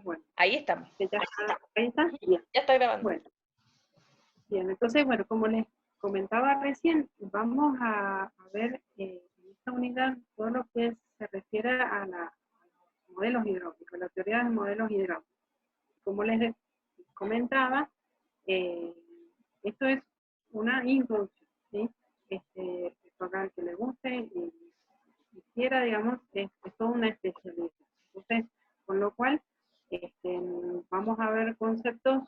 Bueno, Ahí estamos. ya está, ahí está, bien. Ya está grabando. Bueno, bien, entonces, bueno, como les comentaba recién, vamos a ver en esta unidad todo lo que se refiere a los modelos hidráulicos, la teoría de modelos hidráulicos. Como les comentaba, esto es una introducción, ¿sí? Para el que le guste y quiera, digamos, es toda una especialidad. Entonces, con lo cual, vamos a ver conceptos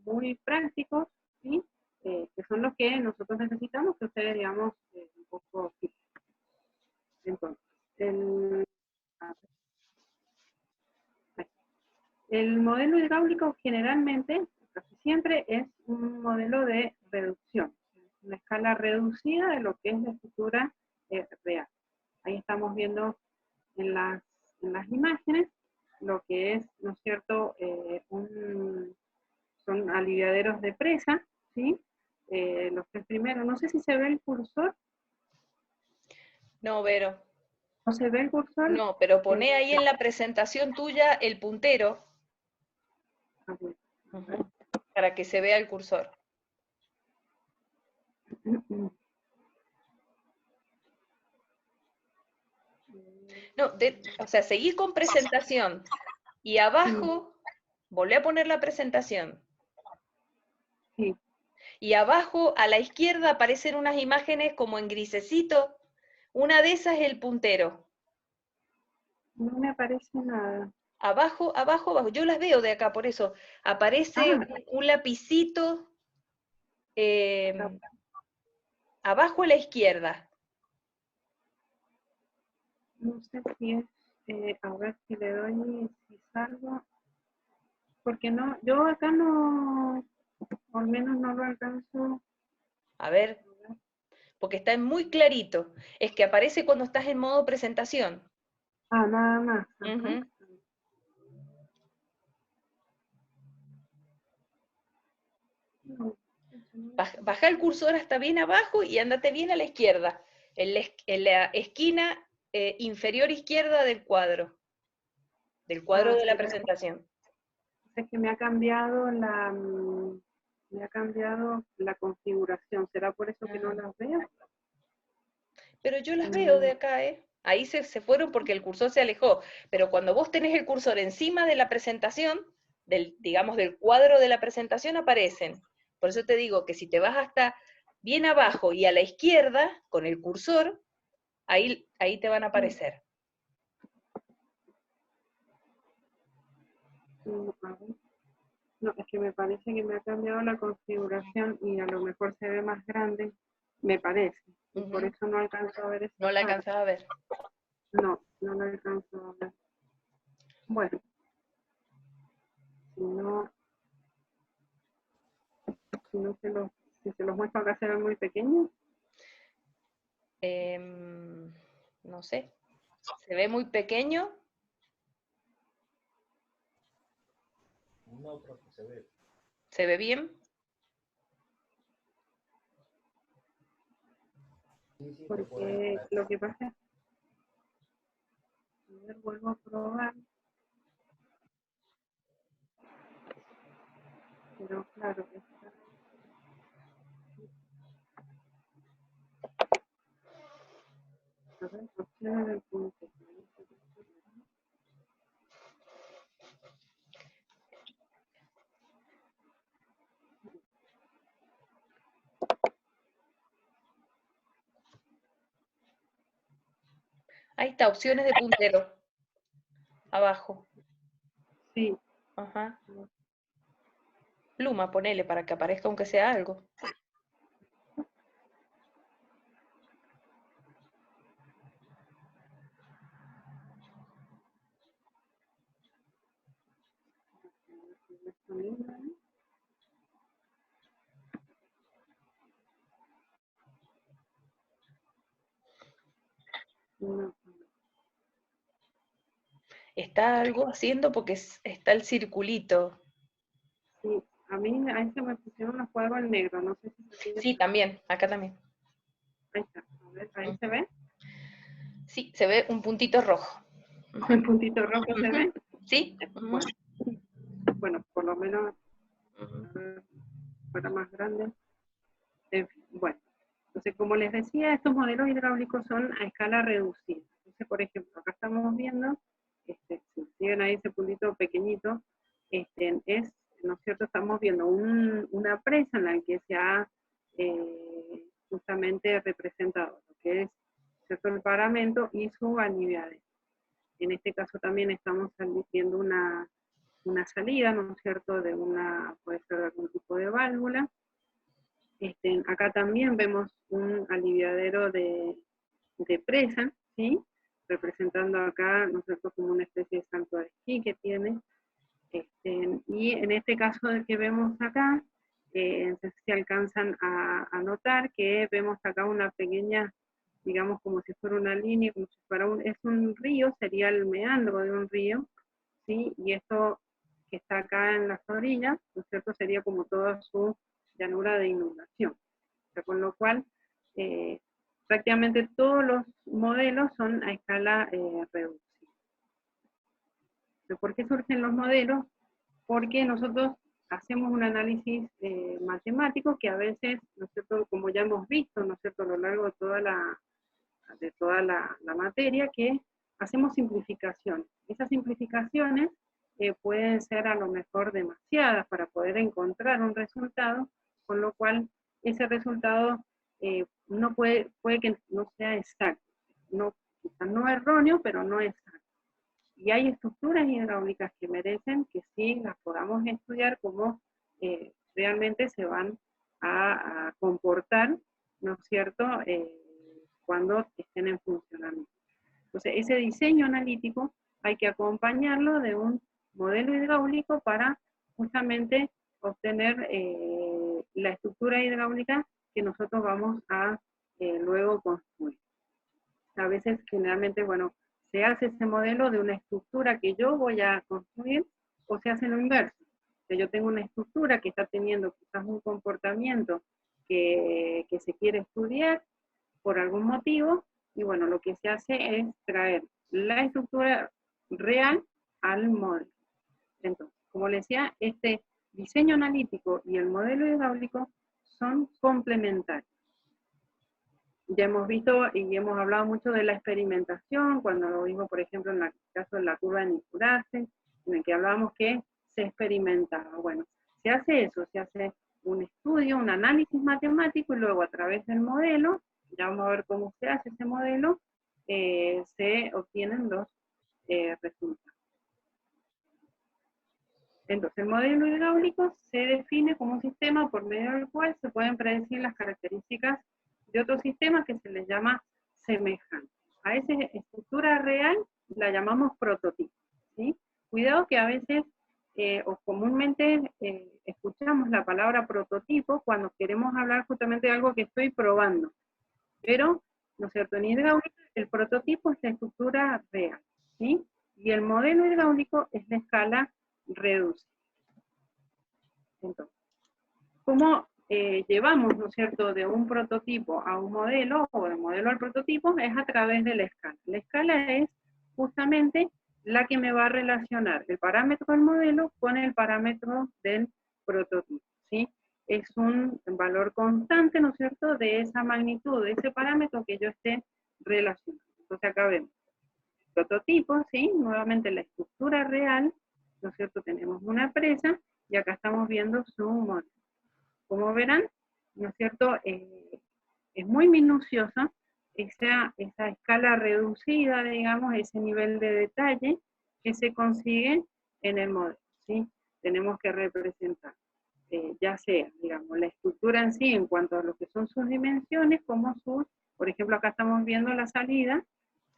muy prácticos, ¿sí? Que son los que nosotros necesitamos que ustedes, digamos, un poco... Entonces, el modelo hidráulico generalmente, casi siempre, es un modelo de reducción, una escala reducida de lo que es la estructura real. Ahí estamos viendo en las imágenes lo que es, ¿no es cierto?, son aliviaderos de presa, ¿sí? Los tres primeros, no sé si se ve el cursor. No, Vero. ¿No se ve el cursor? No, pero poné ahí en la presentación tuya el puntero para que se vea el cursor. No, o sea, seguí con presentación y abajo, volví a poner la presentación. Sí. Y abajo a la izquierda aparecen unas imágenes como en grisecito. Una de esas es el puntero. No me aparece nada. Abajo, abajo, abajo. Yo las veo de acá, por eso. Aparece un lapicito abajo a la izquierda. No sé si es, a ver si le doy, si salgo, porque no, yo acá no, al menos no lo alcanzo. A ver, porque está muy clarito. Es que aparece cuando estás en modo presentación. Ah, nada más. Baja el cursor hasta bien abajo y ándate bien a la izquierda, en la esquina inferior izquierda del cuadro de la presentación. Es que me ha cambiado la configuración. ¿Será por eso que no las veo? Pero yo las veo de acá, ¿eh? Ahí se fueron porque el cursor se alejó. Pero cuando vos tenés el cursor encima de la presentación, digamos, del cuadro de la presentación, aparecen. Por eso te digo que si te vas hasta bien abajo y a la izquierda, con el cursor, ahí te van a aparecer. No, es que me parece que me ha cambiado la configuración y a lo mejor se ve más grande, me parece. Y por eso no alcanzo a ver eso. No la alcanzaba a ver. No, no la alcanzo a ver. Bueno, si se los muestro acá se ven muy pequeños. No sé. ¿Se ve muy pequeño? No creo que se ve. ¿Se ve bien? Sí, porque lo que pasa es que vuelvo a probar. Pero claro, está. A ver, opciones del punto. Ahí está, opciones de puntero. Abajo. Sí. Ajá. Pluma, ponele para que aparezca aunque sea algo. No. Está algo haciendo porque está el circulito. Sí, a mí ahí se me pusieron los cuadros en negro, no sé si... Sí, también, acá también. Ahí está, a ver, ahí se ve. Sí, se ve un puntito rojo. El puntito rojo se ve. ¿Sí? Bueno, bueno, por lo menos para más grande. En fin, bueno, entonces como les decía, estos modelos hidráulicos son a escala reducida. Entonces, por ejemplo, acá estamos viendo, si siguen ahí ese puntito pequeñito, es, ¿no es cierto? Estamos viendo una presa en la que se ha justamente representado lo que es, ¿cierto?, el paramento y su aliviadero. En este caso también estamos viendo una salida, ¿no es cierto?, de puede ser de algún tipo de válvula. Acá también vemos un aliviadero de presa, ¿sí? Representando acá, ¿no es cierto?, como una especie de salto de esquí que tiene. Y en este caso que vemos acá, no sé si alcanzan a notar que vemos acá una pequeña, digamos como si fuera una línea, como si fuera es un río, sería el meandro de un río, ¿sí? Y esto que está acá en las orillas, ¿no es cierto?, sería como toda su llanura de inundación. O sea, con lo cual, prácticamente todos los modelos son a escala reducida. ¿Por qué surgen los modelos? Porque nosotros hacemos un análisis matemático que a veces, ¿no es cierto?, como ya hemos visto, ¿no es cierto?, a lo largo de toda la materia, que hacemos simplificaciones. Esas simplificaciones pueden ser a lo mejor demasiadas para poder encontrar un resultado, con lo cual ese resultado no puede que no sea exacto, quizás no erróneo, pero no exacto. Y hay estructuras hidráulicas que merecen que sí las podamos estudiar como realmente se van a comportar, ¿no es cierto?, cuando estén en funcionamiento. Entonces, ese diseño analítico hay que acompañarlo de un modelo hidráulico para justamente obtener la estructura hidráulica que nosotros vamos a luego construir. A veces, generalmente, bueno, se hace ese modelo de una estructura que yo voy a construir, o se hace lo inverso. Que yo tengo una estructura que está teniendo quizás un comportamiento que se quiere estudiar por algún motivo, y bueno, lo que se hace es traer la estructura real al modelo. Entonces, como les decía, este diseño analítico y el modelo hidráulico son complementarios. Ya hemos visto y hemos hablado mucho de la experimentación, cuando lo vimos, por ejemplo, en el caso de la curva de Nikurase, en el que hablábamos que se experimentaba. Bueno, se hace eso, se hace un estudio, un análisis matemático, y luego a través del modelo, ya vamos a ver cómo se hace ese modelo, se obtienen los resultados. Entonces, el modelo hidráulico se define como un sistema por medio del cual se pueden predecir las características de otros sistemas que se les llama semejantes. A esa estructura real la llamamos prototipo, ¿sí? Cuidado que a veces o comúnmente escuchamos la palabra prototipo cuando queremos hablar justamente de algo que estoy probando. Pero, ¿no es cierto?, en hidráulica el prototipo es la estructura real, ¿sí? Y el modelo hidráulico es la escala reducida. Entonces, ¿cómo llevamos, ¿no es cierto?, de un prototipo a un modelo, o del modelo al prototipo? Es a través de la escala. La escala es justamente la que me va a relacionar el parámetro del modelo con el parámetro del prototipo, ¿sí? Es un valor constante, ¿no es cierto?, de esa magnitud, de ese parámetro que yo esté relacionando. Entonces acá vemos prototipo, ¿sí? Nuevamente la estructura real, ¿no es cierto?, tenemos una presa, y acá estamos viendo su modelo. Como verán, ¿no es cierto?, es muy minuciosa esa escala reducida, digamos, ese nivel de detalle que se consigue en el modelo, ¿sí? Tenemos que representar, ya sea, digamos, la estructura en sí en cuanto a lo que son sus dimensiones, como por ejemplo, acá estamos viendo la salida,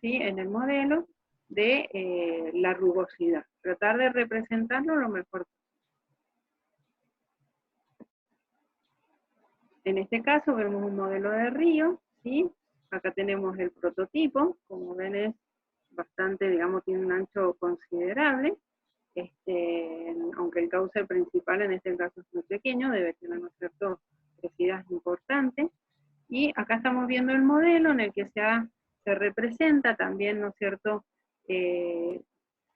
¿sí?, en el modelo de la rugosidad. Tratar de representarlo lo mejor posible. En este caso vemos un modelo de río, ¿sí? Acá tenemos el prototipo, como ven es bastante, digamos, tiene un ancho considerable, aunque el cauce principal en este caso es muy pequeño, debe tener, ¿no es cierto?, crecidas importantes. Y acá estamos viendo el modelo en el que se representa también, ¿no es cierto?,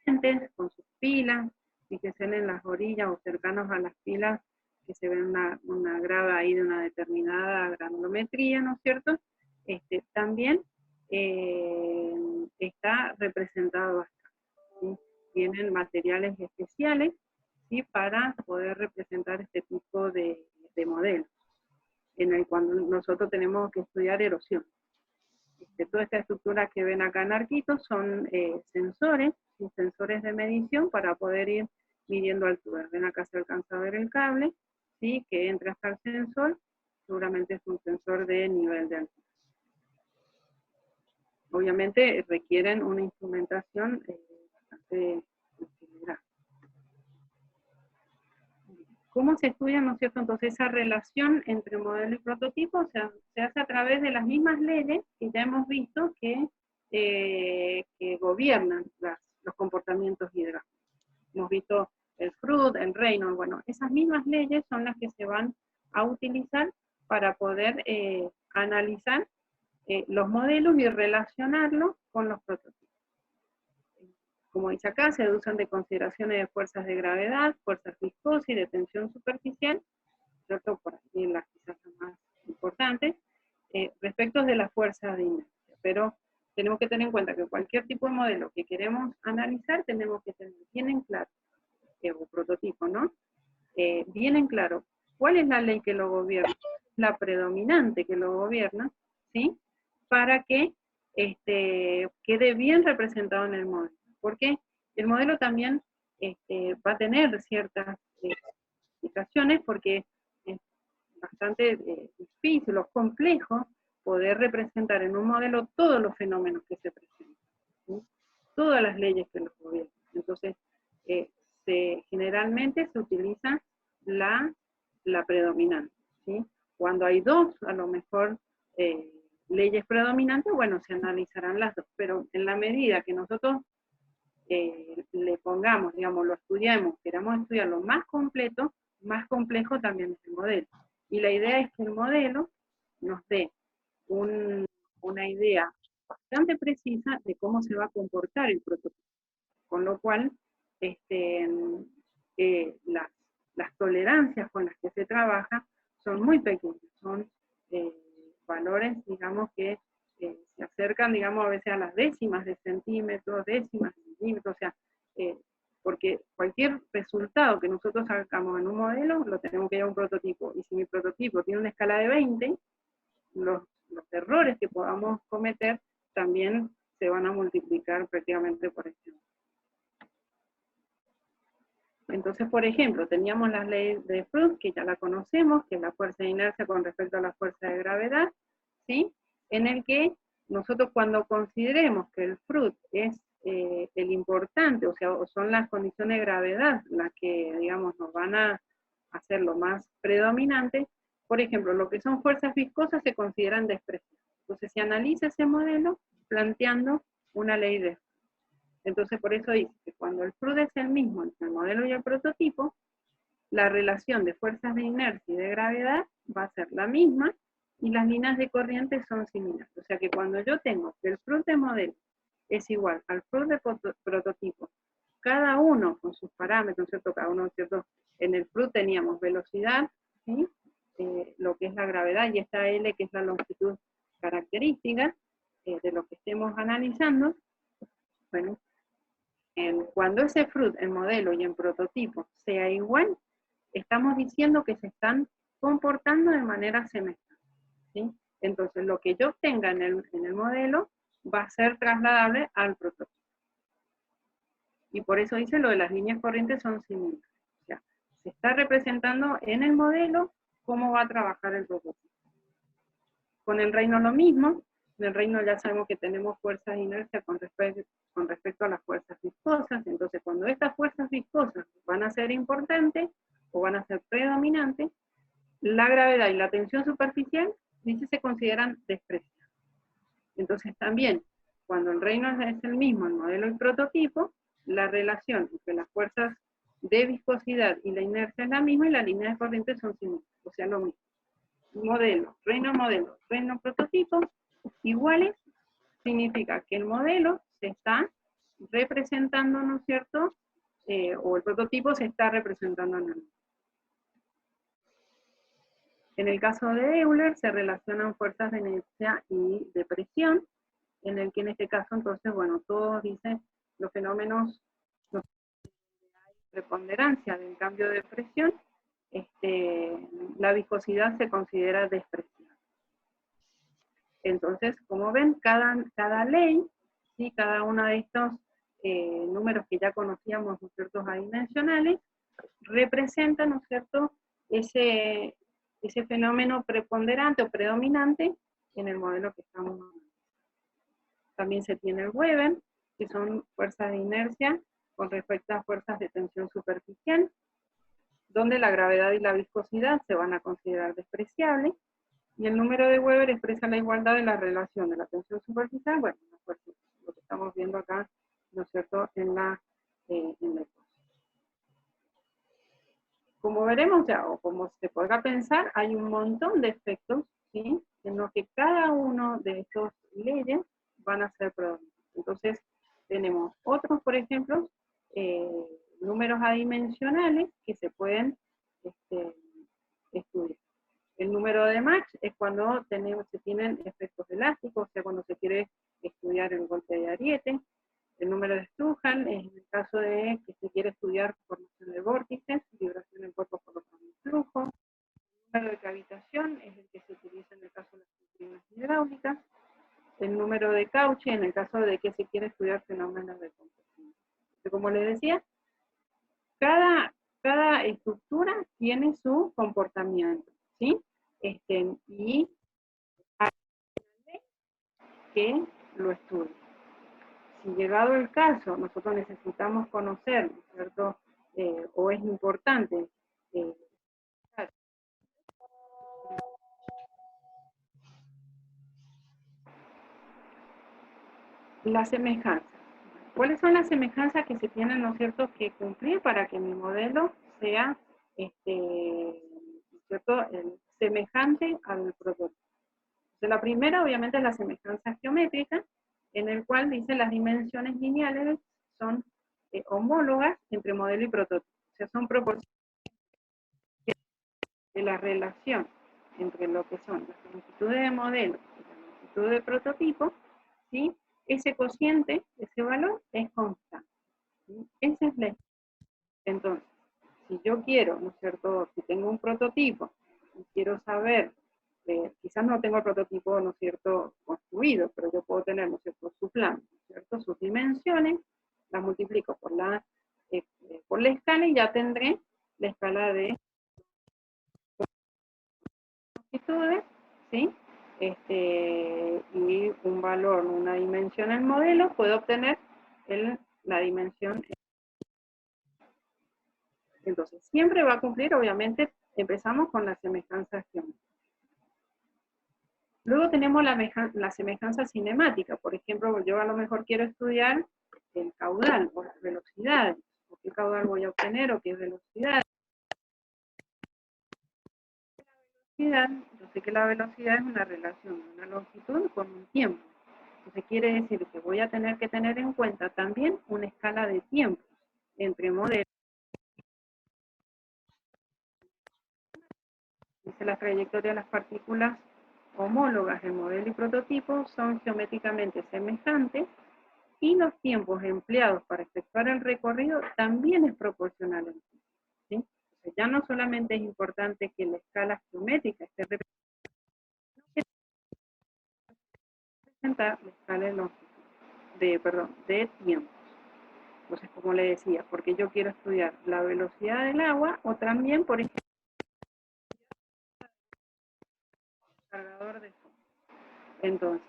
corrientes, con sus pilas, y que sean en las orillas o cercanos a las pilas, que se ve una grava ahí de una determinada granulometría, ¿no es cierto? También está representado acá, ¿sí? Tienen materiales especiales, ¿sí? Para poder representar este tipo de modelos, en el cual nosotros tenemos que estudiar erosión. Toda esta estructura que ven acá en arquitos son sensores, y sensores de medición para poder ir midiendo altura. Ven acá se alcanza a ver el cable, ¿sí? Que entra hasta el sensor, seguramente es un sensor de nivel de altura. Obviamente requieren una instrumentación bastante general. ¿Cómo se estudia, no es cierto? Entonces esa relación entre modelo y prototipo, o sea, se hace a través de las mismas leyes que ya hemos visto que gobiernan los comportamientos hidráulicos. Hemos visto el FRUD, el Reynolds, bueno, esas mismas leyes son las que se van a utilizar para poder analizar los modelos y relacionarlos con los prototipos. Como dice acá, se deducen de consideraciones de fuerzas de gravedad, fuerzas viscosas y de tensión superficial, ¿cierto? Por aquí las quizás más importantes, respecto de las fuerzas de inercia. Pero tenemos que tener en cuenta que cualquier tipo de modelo que queremos analizar, tenemos que tener bien en claro, o prototipo, ¿no? Bien en claro cuál es la ley que lo gobierna, la predominante que lo gobierna, ¿sí? Para que quede bien representado en el modelo. Porque el modelo también va a tener ciertas explicaciones, porque es bastante difícil o complejo poder representar en un modelo todos los fenómenos que se presentan, ¿sí? Todas las leyes que los gobiernan. Entonces, generalmente se utiliza la predominante, ¿sí? Cuando hay dos, a lo mejor, leyes predominantes, bueno, se analizarán las dos, pero en la medida que nosotros le pongamos, digamos, lo estudiamos, queramos estudiarlo más completo, más complejo también es el modelo. Y la idea es que el modelo nos dé una idea bastante precisa de cómo se va a comportar el prototipo. Con lo cual, las tolerancias con las que se trabaja son muy pequeñas, son valores, digamos, que se acercan, digamos, a veces a las décimas de centímetros, décimas de centímetros, o sea, porque cualquier resultado que nosotros sacamos en un modelo, lo tenemos que llevar a un prototipo, y si mi prototipo tiene una escala de 20, los errores que podamos cometer también se van a multiplicar prácticamente por ejemplo. Entonces, por ejemplo, teníamos la ley de Freud, que ya la conocemos, que es la fuerza de inercia con respecto a la fuerza de gravedad, ¿sí? En el que nosotros cuando consideremos que el Freud es el importante, o sea, son las condiciones de gravedad las que, digamos, nos van a hacer lo más predominante, por ejemplo, lo que son fuerzas viscosas se consideran despreciables. Entonces, se analiza ese modelo planteando una ley de Freud. Entonces, por eso dice que cuando el FRUD es el mismo entre el modelo y el prototipo, la relación de fuerzas de inercia y de gravedad va a ser la misma y las líneas de corriente son similares. O sea que cuando yo tengo que el FRUD de modelo es igual al FRUD de prototipo, cada uno con sus parámetros, ¿cierto? Cada uno, ¿cierto? En el FRUD teníamos velocidad, ¿sí? Lo que es la gravedad, y esta L que es la longitud característica de lo que estemos analizando. Bueno, cuando ese FRUD en modelo y en prototipo sea igual, estamos diciendo que se están comportando de manera semejante, ¿sí? Entonces, lo que yo obtenga en el modelo va a ser trasladable al prototipo. Y por eso dice lo de las líneas corrientes son similares. O sea, se está representando en el modelo cómo va a trabajar el prototipo. Con el Reynolds lo mismo. En el Reynolds ya sabemos que tenemos fuerzas de inercia con respecto a las fuerzas viscosas. Entonces, cuando estas fuerzas viscosas van a ser importantes o van a ser predominantes, la gravedad y la tensión superficial, dice, se consideran despreciables. Entonces, también, cuando el Reynolds es el mismo, el modelo y prototipo, la relación entre las fuerzas de viscosidad y la inercia es la misma y las líneas de corriente son similares, o sea, lo mismo. Modelo, Reynolds prototipo, iguales, significa que el modelo se está representando, ¿no es cierto? O el prototipo se está representando en el. En el caso de Euler se relacionan fuerzas de inercia y de presión, en el que en este caso entonces, bueno, todos dicen los fenómenos de preponderancia del cambio de presión, la viscosidad se considera despreciable. Entonces, como ven, cada ley, ¿sí? Cada uno de estos números que ya conocíamos, ¿no es cierto?, adimensionales, representa, ¿no es cierto?, ese fenómeno preponderante o predominante en el modelo que estamos hablando. También se tiene el Weber, que son fuerzas de inercia con respecto a fuerzas de tensión superficial, donde la gravedad y la viscosidad se van a considerar despreciables, y el número de Weber expresa la igualdad de la relación de la tensión superficial, bueno, lo que estamos viendo acá, ¿no es cierto?, en la ecuación. Como veremos ya, o como se podrá pensar, hay un montón de efectos, ¿sí?, en los que cada uno de estos leyes van a ser predominantes. Entonces, tenemos otros, por ejemplo, números adimensionales que se pueden estudiar. El número de Mach es cuando se tienen efectos elásticos, o sea, cuando se quiere estudiar el golpe de ariete. El número de Strouhal es en el caso de que se quiere estudiar formación de vórtices, vibración en cuerpos por los flujos. El número de cavitación es el que se utiliza en el caso de las turbinas hidráulicas. El número de Cauchy en el caso de que se quiere estudiar fenómenos de compresión. Como les decía, cada estructura tiene su comportamiento, ¿sí? Y hay que lo estudie. Si llegado el caso, nosotros necesitamos conocer, ¿cierto?, o es importante la semejanza. ¿Cuáles son las semejanzas que se tienen, ¿no es cierto?, que cumplir para que mi modelo sea, ¿cierto?, semejante al prototipo? Entonces, la primera, obviamente, es la semejanza geométrica, en el cual dice las dimensiones lineales son homólogas entre modelo y prototipo. O sea, son proporciones de la relación entre lo que son las longitudes de modelo y la longitud de prototipo, ¿sí? Ese cociente, ese valor, es constante, ¿sí? Esa es la. Entonces, si yo quiero, ¿no es cierto?, si tengo un prototipo y quiero saber, quizás no tengo el prototipo, ¿no es cierto?, construido, pero yo puedo tener, ¿no es cierto?, su plan, ¿no es cierto?, sus dimensiones, las multiplico por la escala y ya tendré la escala de longitudes, ¿sí? Y un valor, una dimensión en el modelo, puedo obtener la dimensión. Entonces, siempre va a cumplir, obviamente, empezamos con la semejanza geométrica. Luego tenemos la semejanza cinemática. Por ejemplo, yo a lo mejor quiero estudiar el caudal o las velocidades. ¿O qué caudal voy a obtener o qué velocidad? Yo sé que la velocidad es una relación de una longitud con un tiempo. Entonces quiere decir que voy a tener que tener en cuenta también una escala de tiempo entre modelos. Dice la trayectoria de las partículas homólogas del modelo y prototipo son geométricamente semejantes y los tiempos empleados para efectuar el recorrido también es proporcional al tiempo, ¿sí? Entonces ya no solamente es importante que la escala geométrica esté representada, la escala de longitud, de tiempos. Entonces, como le decía, porque yo quiero estudiar la velocidad del agua o también, por ejemplo, cargador de fondo.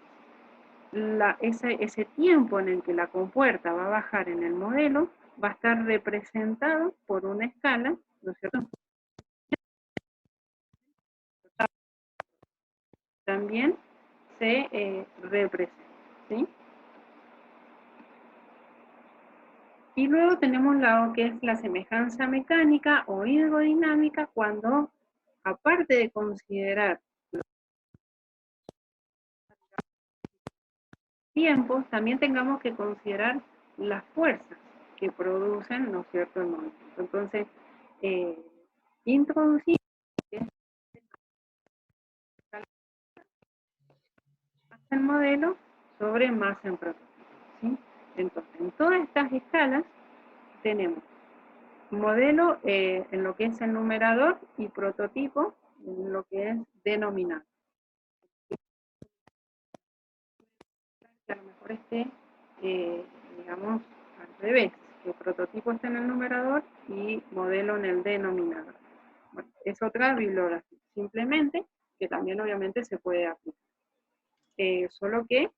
Entonces, ese tiempo en el que la compuerta va a bajar en el modelo va a estar representado por una escala, ¿no es cierto? También se representa, ¿sí? Y luego tenemos lo que es la semejanza mecánica o hidrodinámica, cuando, aparte de considerar tiempos, también tengamos que considerar las fuerzas que producen, ¿no es cierto?, el movimiento. Entonces, introducir el modelo sobre masa en prototipo, ¿sí? Entonces, en todas estas escalas tenemos modelo en lo que es el numerador y prototipo en lo que es denominador. Que a lo mejor esté, digamos, al revés, que el prototipo esté en el numerador y modelo en el denominador. Bueno, es otra bibliografía, simplemente que también obviamente se puede aplicar. Solo que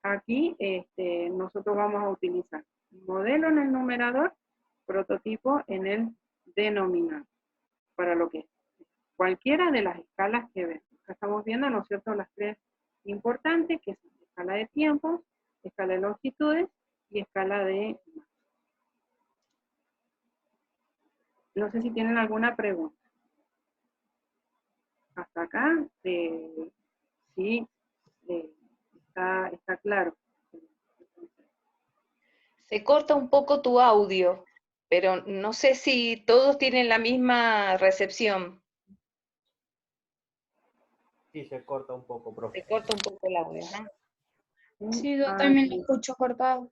aquí nosotros vamos a utilizar modelo en el numerador, prototipo en el denominador, para lo que es cualquiera de las escalas que ven. Acá estamos viendo, ¿no es cierto?, las tres importantes, que son escala de tiempos, escala de longitudes y escala de masa. No sé si tienen alguna pregunta. Hasta acá, sí, está claro. Se corta un poco tu audio, pero no sé si todos tienen la misma recepción. Sí, se corta un poco, profe. Se corta un poco el audio, ¿no? Sí, yo también lo escucho cortado.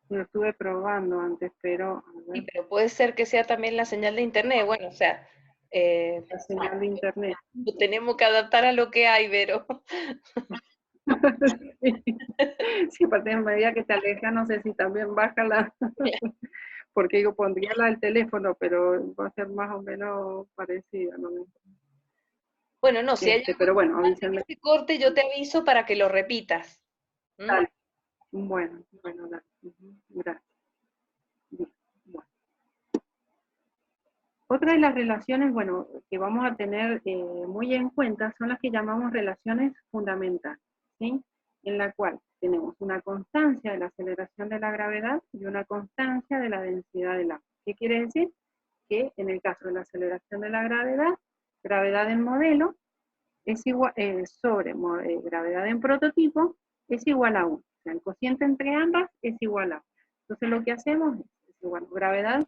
Lo estuve probando antes, pero a Sí, ver, pero puede ser que sea también la señal de internet. Bueno, o sea, la señal de internet. lo tenemos que adaptar a lo que hay, pero Sí, aparte en medida que te alejas, no sé si también baja la, porque yo pondría la del teléfono, pero va a ser más o menos parecida, ¿no? bueno, no, si hay algo Pero bueno, importante avísenme. que se corte, yo te aviso para que lo repitas. ¿Mm? Dale. Bueno, dale. Gracias. Bien, bueno. Otra de las relaciones, bueno, que vamos a tener muy en cuenta son las que llamamos relaciones fundamentales, ¿sí? En la cual tenemos una constancia de la aceleración de la gravedad y una constancia de la densidad del agua. ¿Qué quiere decir? Que en el caso de la aceleración de la gravedad en modelo es igual, sobre gravedad en prototipo es igual a 1. O sea, el cociente entre ambas es igual a 1. Entonces lo que hacemos es igual a gravedad.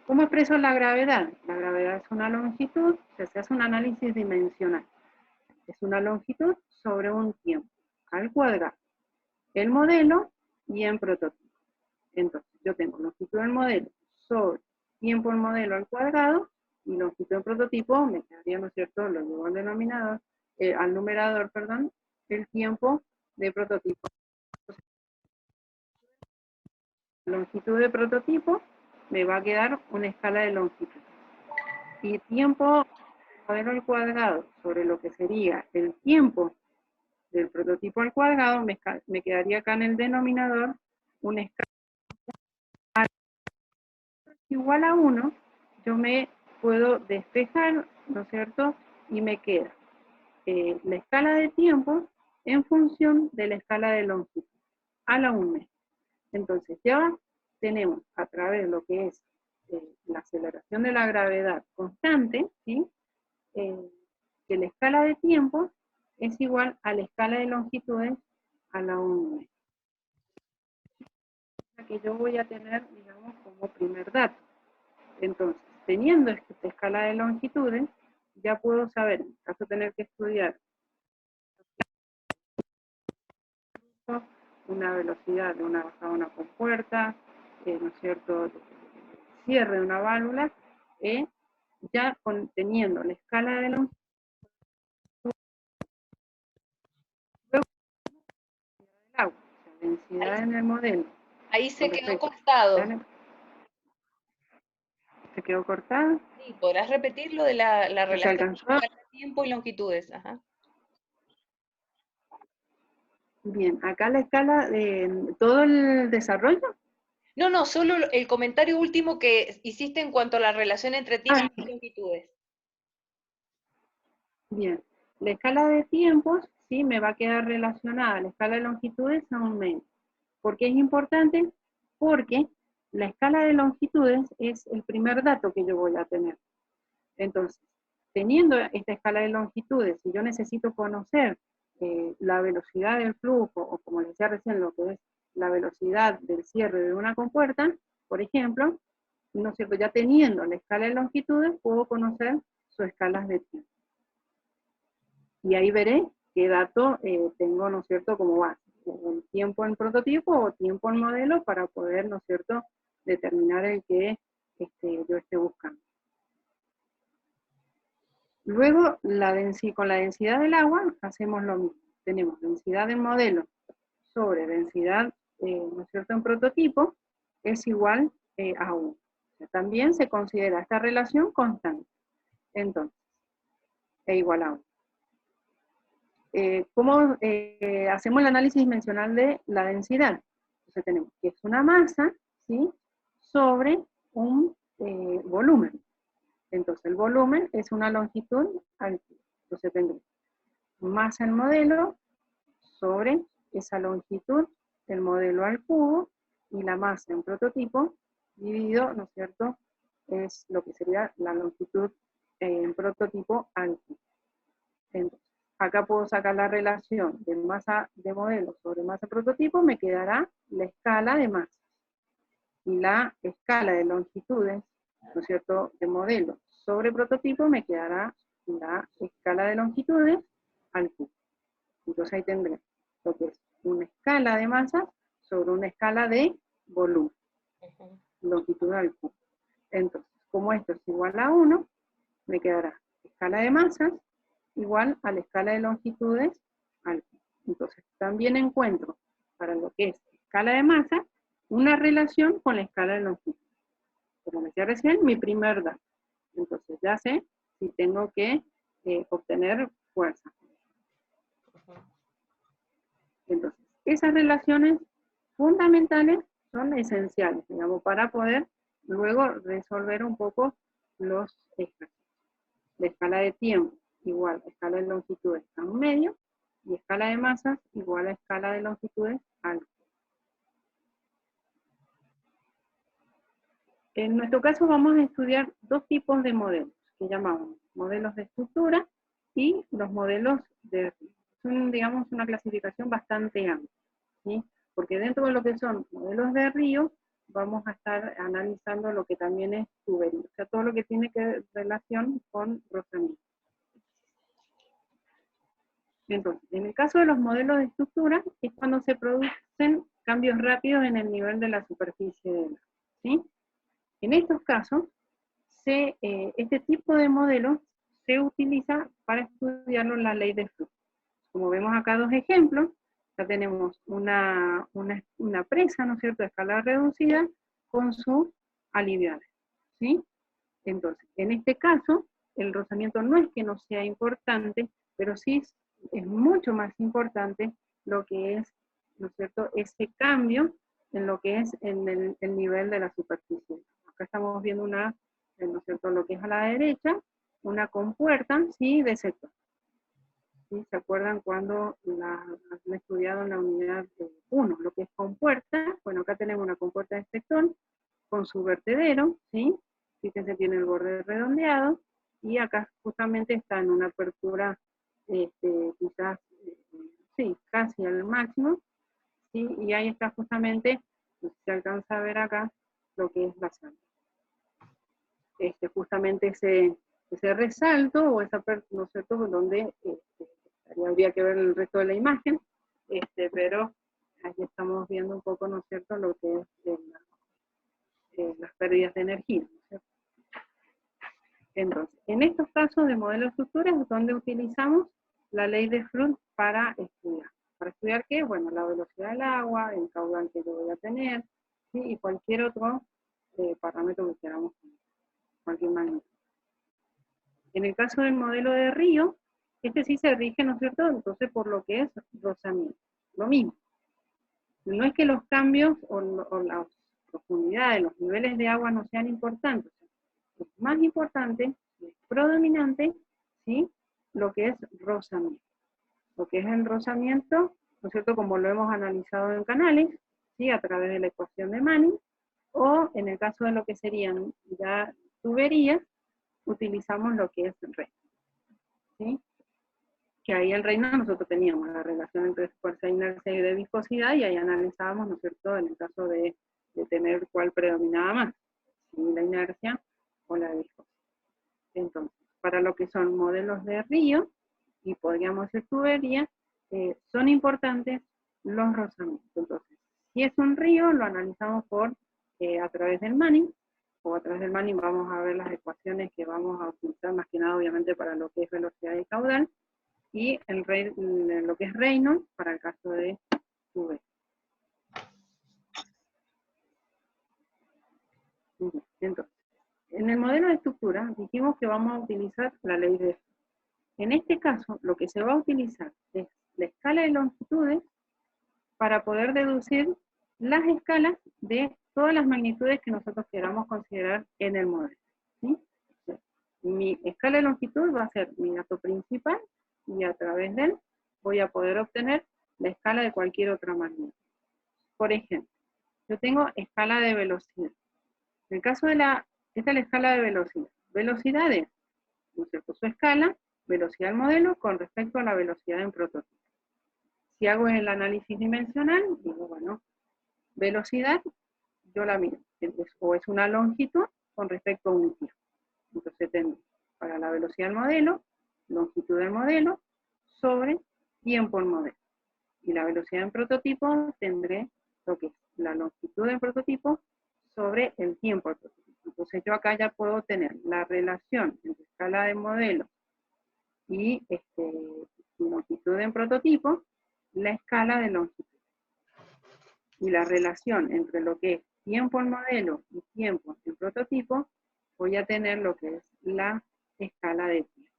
¿Cómo expreso la gravedad? La gravedad es una longitud, o sea, se hace un análisis dimensional. Es una longitud sobre un tiempo, al cuadrado. El modelo y en prototipo. Entonces, yo tengo longitud del modelo sobre tiempo del modelo al cuadrado, y longitud del prototipo, me quedaría, ¿no es cierto?, lo llevo al denominador, al numerador, perdón, el tiempo de prototipo. Longitud de prototipo, me va a quedar una escala de longitud. Y tiempo modelo al cuadrado sobre lo que sería el tiempo del prototipo al cuadrado, me quedaría acá en el denominador una escala igual a 1, yo me puedo despejar, ¿no es cierto? Y me queda la escala de tiempo en función de la escala de longitud, a la 1 mes. Entonces ya tenemos a través de lo que es la aceleración de la gravedad constante, ¿sí? Que la escala de tiempo es igual a la escala de longitudes a la 1 mes. Que yo voy a tener, digamos, como primer dato. Entonces, teniendo esta escala de longitudes, ya puedo saber, en caso de tener que estudiar una velocidad de una bajada de una compuerta, ¿no es cierto?, cierre de una válvula, ya teniendo la escala de longitud, del agua, o sea, densidad en el modelo. Ahí se quedó cortado. ¿Se quedó cortado? Sí, ¿podrás repetir lo de la relación entre tiempo y longitudes? Ajá. Bien, acá la escala de todo el desarrollo. No, no, solo el comentario último que hiciste en cuanto a la relación entre tiempo y longitudes. Bien, la escala de tiempos, sí, me va a quedar relacionada a la escala de longitudes a un medio. ¿Por qué es importante? Porque la escala de longitudes es el primer dato que yo voy a tener. Entonces, teniendo esta escala de longitudes, si yo necesito conocer la velocidad del flujo, o como les decía recién, lo que es la velocidad del cierre de una compuerta, por ejemplo, ¿no es cierto? Ya teniendo la escala de longitudes, puedo conocer sus escalas de tiempo. Y ahí veré qué dato tengo, ¿no es cierto?, como base. Un tiempo en prototipo o tiempo en modelo para poder, ¿no es cierto?, determinar el que yo esté buscando. Luego, con la densidad del agua, hacemos lo mismo. Tenemos densidad del modelo sobre densidad, ¿no es cierto?, en prototipo, es igual a 1. O sea, también se considera esta relación constante. Entonces, es igual a 1. ¿Cómo hacemos el análisis dimensional de la densidad? Entonces tenemos que es una masa, ¿sí?, sobre un volumen. Entonces el volumen es una longitud al cubo. Entonces tendremos masa en modelo sobre esa longitud del modelo al cubo, y la masa en prototipo dividido, ¿no es cierto?, es lo que sería la longitud en prototipo al cubo. Entonces, acá puedo sacar la relación de masa de modelo sobre masa de prototipo, me quedará la escala de masas. Y la escala de longitudes, ¿no es cierto?, de modelo sobre prototipo, me quedará la escala de longitudes al cubo. Entonces ahí tendré lo que es una escala de masas sobre una escala de volumen. Longitud al cubo. Entonces, como esto es igual a 1, me quedará escala de masas igual a la escala de longitudes al cubo. Entonces, también encuentro, para lo que es escala de masa, una relación con la escala de longitud. Como decía recién, mi primer dato. Entonces, ya sé si tengo que obtener fuerza. Entonces, esas relaciones fundamentales son esenciales, digamos, para poder luego resolver un poco los ejercicios. La escala de tiempo igual a escala de longitudes a un medio, y escala de masas igual a escala de longitudes al cubo. En nuestro caso vamos a estudiar dos tipos de modelos, que llamamos modelos de estructura y los modelos de río. Es digamos, una clasificación bastante amplia, ¿sí? Porque dentro de lo que son modelos de río, vamos a estar analizando lo que también es tubería, o sea, todo lo que tiene relación con rozamiento. Entonces, en el caso de los modelos de estructura, es cuando se producen cambios rápidos en el nivel de la superficie del agua, ¿sí? En estos casos, este tipo de modelos se utiliza para estudiarlo en la ley de flujo. Como vemos acá dos ejemplos, ya tenemos una presa, ¿no es cierto?, de escala reducida con sus aliviadas, ¿sí? Entonces, en este caso, el rozamiento no es que no sea importante, pero sí es mucho más importante lo que es, ¿no es cierto?, ese cambio en lo que es en el nivel de la superficie. Acá estamos viendo ¿no es cierto?, lo que es a la derecha, una compuerta, ¿sí?, de sector. ¿Sí? ¿Se acuerdan cuando han estudiado en la unidad 1 lo que es compuerta? Bueno, acá tenemos una compuerta de sector con su vertedero, ¿sí? Fíjense, tiene el borde redondeado, y acá justamente está en una apertura, quizás, sí, casi al máximo, ¿sí? Y ahí está justamente, se alcanza a ver acá, lo que es la sangre. Justamente ese resalto, o esa apertura, ¿no es cierto?, donde habría que ver el resto de la imagen, pero aquí estamos viendo un poco, ¿no es cierto?, lo que es las pérdidas de energía, ¿no es cierto? Entonces, en estos casos de modelo de estructuras es donde utilizamos la ley de Froude para estudiar. ¿Para estudiar qué? Bueno, la velocidad del agua, el caudal que yo voy a tener, ¿sí?, y cualquier otro parámetro que queramos tener, cualquier magnitud. En el caso del modelo de río, sí se rige, ¿no es cierto?, entonces por lo que es rozamiento. Lo mismo. No es que los cambios o las profundidades, los niveles de agua no sean importantes. Es más importante, es predominante, ¿sí?, lo que es rozamiento. Lo que es el rozamiento, ¿no es cierto?, como lo hemos analizado en canales, ¿sí?, a través de la ecuación de Manning, o en el caso de lo que serían ya tuberías, utilizamos lo que es red. ¿sí? Que ahí en Reynolds nosotros teníamos la relación entre fuerza, inercia y de viscosidad, y ahí analizábamos, ¿no es cierto?, en el caso de tener cuál predominaba más, si la inercia o la viscosidad. Entonces, para lo que son modelos de río, y podríamos decir tubería, son importantes los rozamientos. Entonces, si es un río, lo analizamos a través del Manning, o a través del Manning vamos a ver las ecuaciones que vamos a utilizar, más que nada obviamente para lo que es velocidad y caudal, y lo que es Reynolds para el caso de tubería. Entonces, en el modelo de estructura dijimos que vamos a utilizar la ley de F. En este caso, lo que se va a utilizar es la escala de longitudes para poder deducir las escalas de todas las magnitudes que nosotros queramos considerar en el modelo, ¿sí? Mi escala de longitud va a ser mi dato principal, y a través de él voy a poder obtener la escala de cualquier otra magnitud. Por ejemplo, yo tengo escala de velocidad. En el caso de esta es la escala de velocidad. Velocidad es, ¿no es cierto?, su escala, velocidad del modelo con respecto a la velocidad en prototipo. Si hago el análisis dimensional, digo, bueno, velocidad, yo la miro, o es una longitud con respecto a un tiempo. Entonces tengo para la velocidad del modelo, longitud del modelo, sobre tiempo del modelo. Y la velocidad en prototipo tendré lo que es la longitud del prototipo sobre el tiempo del prototipo. Entonces yo acá ya puedo tener la relación entre escala de modelo y longitud en prototipo, la escala de longitud. Y la relación entre lo que es tiempo en modelo y tiempo en prototipo, voy a tener lo que es la escala de tiempo.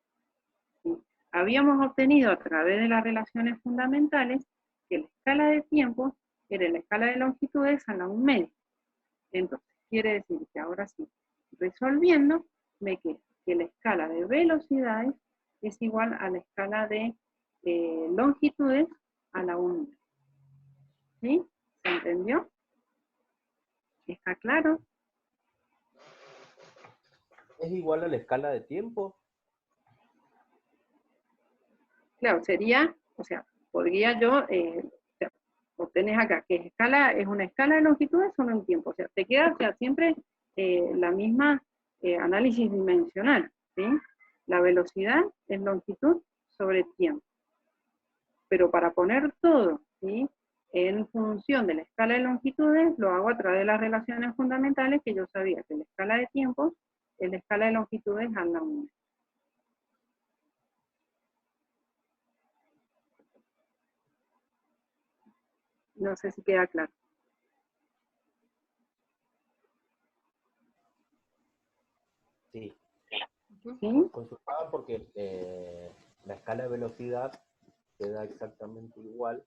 ¿Sí? Habíamos obtenido a través de las relaciones fundamentales que la escala de tiempo era la escala de longitudes a la 1/2. Entonces, quiere decir que ahora sí, resolviendo, me queda que la escala de velocidades es igual a la escala de longitudes a la 1/2. ¿Sí? ¿Se entendió? ¿Está claro? ¿Es igual a la escala de tiempo? Claro, sería, o sea, podría yo, obtenés acá que escala es una escala de longitudes o en tiempo. O sea, te queda, o sea, siempre la misma análisis dimensional, ¿sí? La velocidad es longitud sobre tiempo. Pero para poner todo, ¿sí?, en función de la escala de longitudes, lo hago a través de las relaciones fundamentales, que yo sabía que la escala de tiempos es la escala de longitudes a la 1. No sé si queda claro. Sí. ¿Sí? Consultaba porque la escala de velocidad queda exactamente igual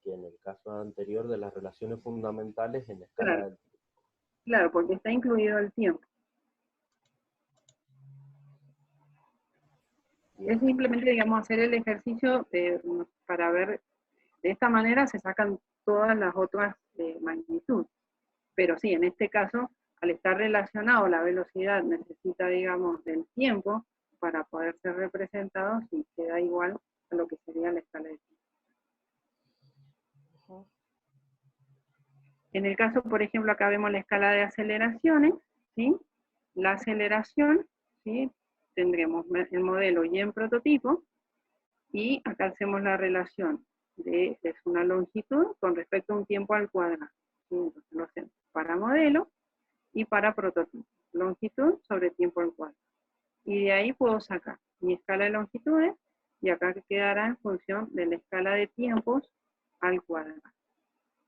que en el caso anterior de las relaciones fundamentales en la escala Claro, de... claro, porque está incluido el tiempo. Es simplemente, digamos, hacer el ejercicio para ver, de esta manera se sacan todas las otras magnitudes. Pero sí, en este caso, al estar relacionado la velocidad necesita, digamos, del tiempo para poder ser representado, si queda igual a lo que sería la escala de tiempo. En el caso, por ejemplo, acá vemos la escala de aceleraciones, ¿sí? La aceleración, ¿sí?, tendremos el modelo y en prototipo, y acá hacemos la relación es una longitud con respecto a un tiempo al cuadrado. ¿Sí? Entonces lo hacemos para modelo y para prototipo. Longitud sobre tiempo al cuadrado. Y de ahí puedo sacar mi escala de longitudes, y acá quedará en función de la escala de tiempos al cuadrado.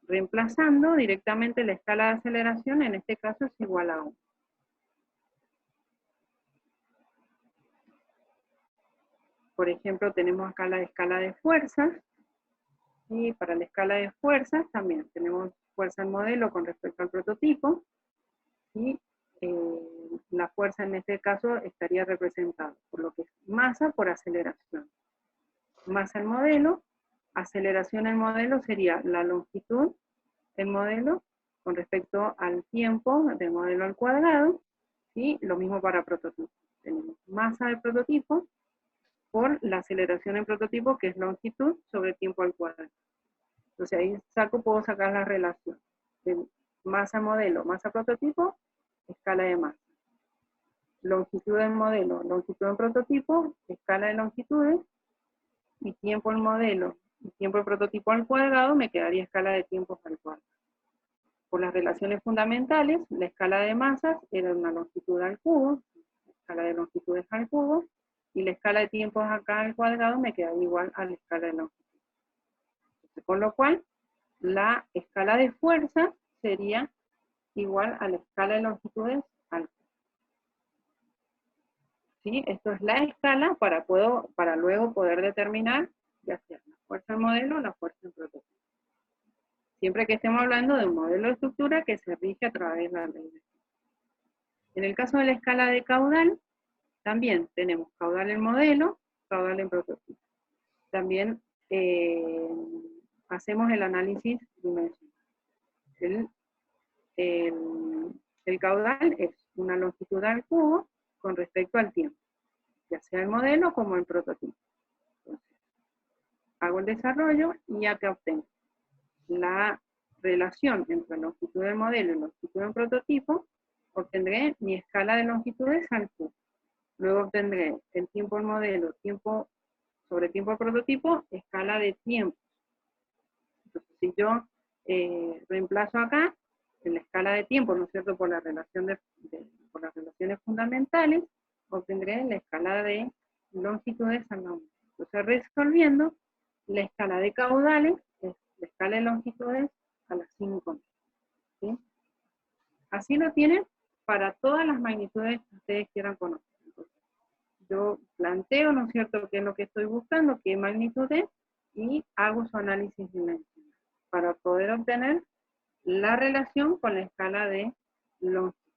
Reemplazando directamente la escala de aceleración, en este caso es igual a 1. Por ejemplo, tenemos acá la escala de fuerzas, y para la escala de fuerzas también tenemos fuerza en modelo con respecto al prototipo, y la fuerza en este caso estaría representada por lo que es masa por aceleración. Masa en modelo, aceleración en modelo sería la longitud del modelo con respecto al tiempo del modelo al cuadrado, y lo mismo para prototipo. Tenemos masa del prototipo por la aceleración en prototipo, que es longitud sobre tiempo al cuadrado. Entonces ahí puedo sacar la relación de masa modelo, masa prototipo, escala de masa. Longitud en modelo, longitud en prototipo, escala de longitudes, y tiempo en modelo y tiempo en prototipo al cuadrado, me quedaría escala de tiempos al cuadrado. Por las relaciones fundamentales, la escala de masas era una longitud al cubo, escala de longitudes al cubo, y la escala de tiempos acá al cuadrado me quedaría igual a la escala de longitud. Entonces, con lo cual, la escala de fuerza sería igual a la escala de longitudes al cubo. ¿Sí? Esto es la escala para luego poder determinar ya sea la fuerza en modelo o la fuerza en prototipo. Siempre que estemos hablando de un modelo de estructura que se rige a través de la ley de Fick. En el caso de la escala de caudal, también tenemos caudal en modelo, caudal en prototipo. También hacemos el análisis dimensional. El caudal es una longitud al cubo con respecto al tiempo, ya sea el modelo como el prototipo. Entonces, hago el desarrollo y acá obtengo la relación entre longitud del modelo y longitud del prototipo, obtendré mi escala de longitudes al cubo. Luego obtendré el tiempo del modelo, tiempo sobre tiempo del prototipo, escala de tiempo. Entonces, si yo reemplazo acá, en la escala de tiempo, ¿no es cierto?, por la relación por las relaciones fundamentales, obtendré la escala de longitudes al aumento. Entonces, resolviendo, la escala de caudales es la escala de longitudes a las 5. ¿Sí? Así lo tienen para todas las magnitudes que ustedes quieran conocer. Entonces, yo planteo, ¿no es cierto?, qué es lo que estoy buscando, qué magnitud es, y hago su análisis dimensional para poder obtener la relación con la escala de longitud.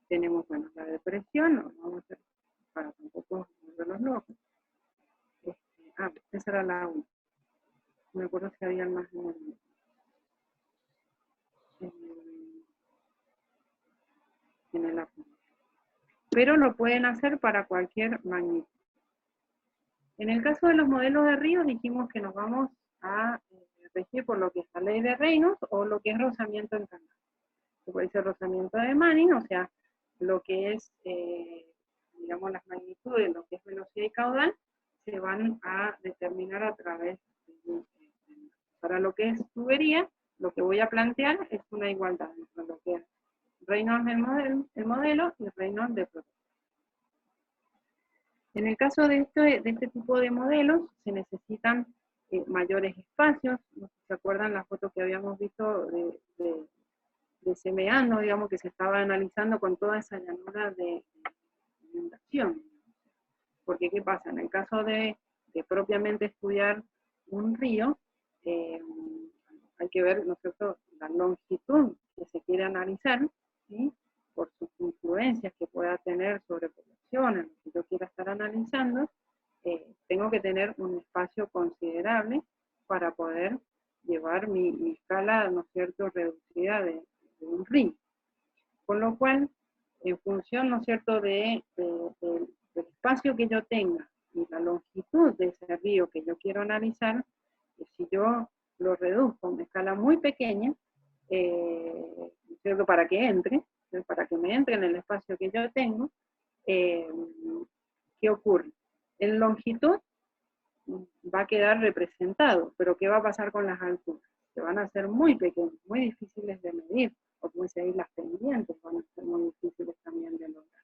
Tenemos, bueno, la depresión, no vamos a hacer para tampoco de los locos. Esa era la 1. No me acuerdo si había más en el apunte. Pero lo pueden hacer para cualquier magnitud. En el caso de los modelos de ríos, dijimos que nos vamos a regir por lo que es la ley de Reynolds o lo que es rozamiento en canal. Se puede decir rozamiento de Manning, o sea, lo que es, digamos, las magnitudes, lo que es velocidad y caudal, se van a determinar a través de para lo que es tubería, lo que voy a plantear es una igualdad entre lo que es Reynolds el modelo y Reynolds de prototipo. En el caso de este tipo de modelos, se necesitan mayores espacios. No sé si se acuerdan la foto que habíamos visto de Semeano, digamos, que se estaba analizando con toda esa llanura de inundación. Porque, ¿qué pasa? En el caso de propiamente estudiar un río, hay que ver, ¿no es cierto?, la longitud que se quiere analizar, ¿sí?, por sus influencias que pueda tener sobre poblaciones, lo que yo quiera estar analizando, tengo que tener un espacio considerable para poder llevar mi escala, ¿no es cierto?, reducida de un río. Con lo cual, en función, ¿no es cierto?, del espacio que yo tenga y la longitud de ese río que yo quiero analizar, si yo lo reduzco a una escala muy pequeña, ¿cierto?, para que me entre en el espacio que yo tengo, ¿qué ocurre? En longitud va a quedar representado, pero ¿qué va a pasar con las alturas? Que van a ser muy pequeñas, muy difíciles de medir, o como dice ahí, las pendientes van a ser muy difíciles también de lograr.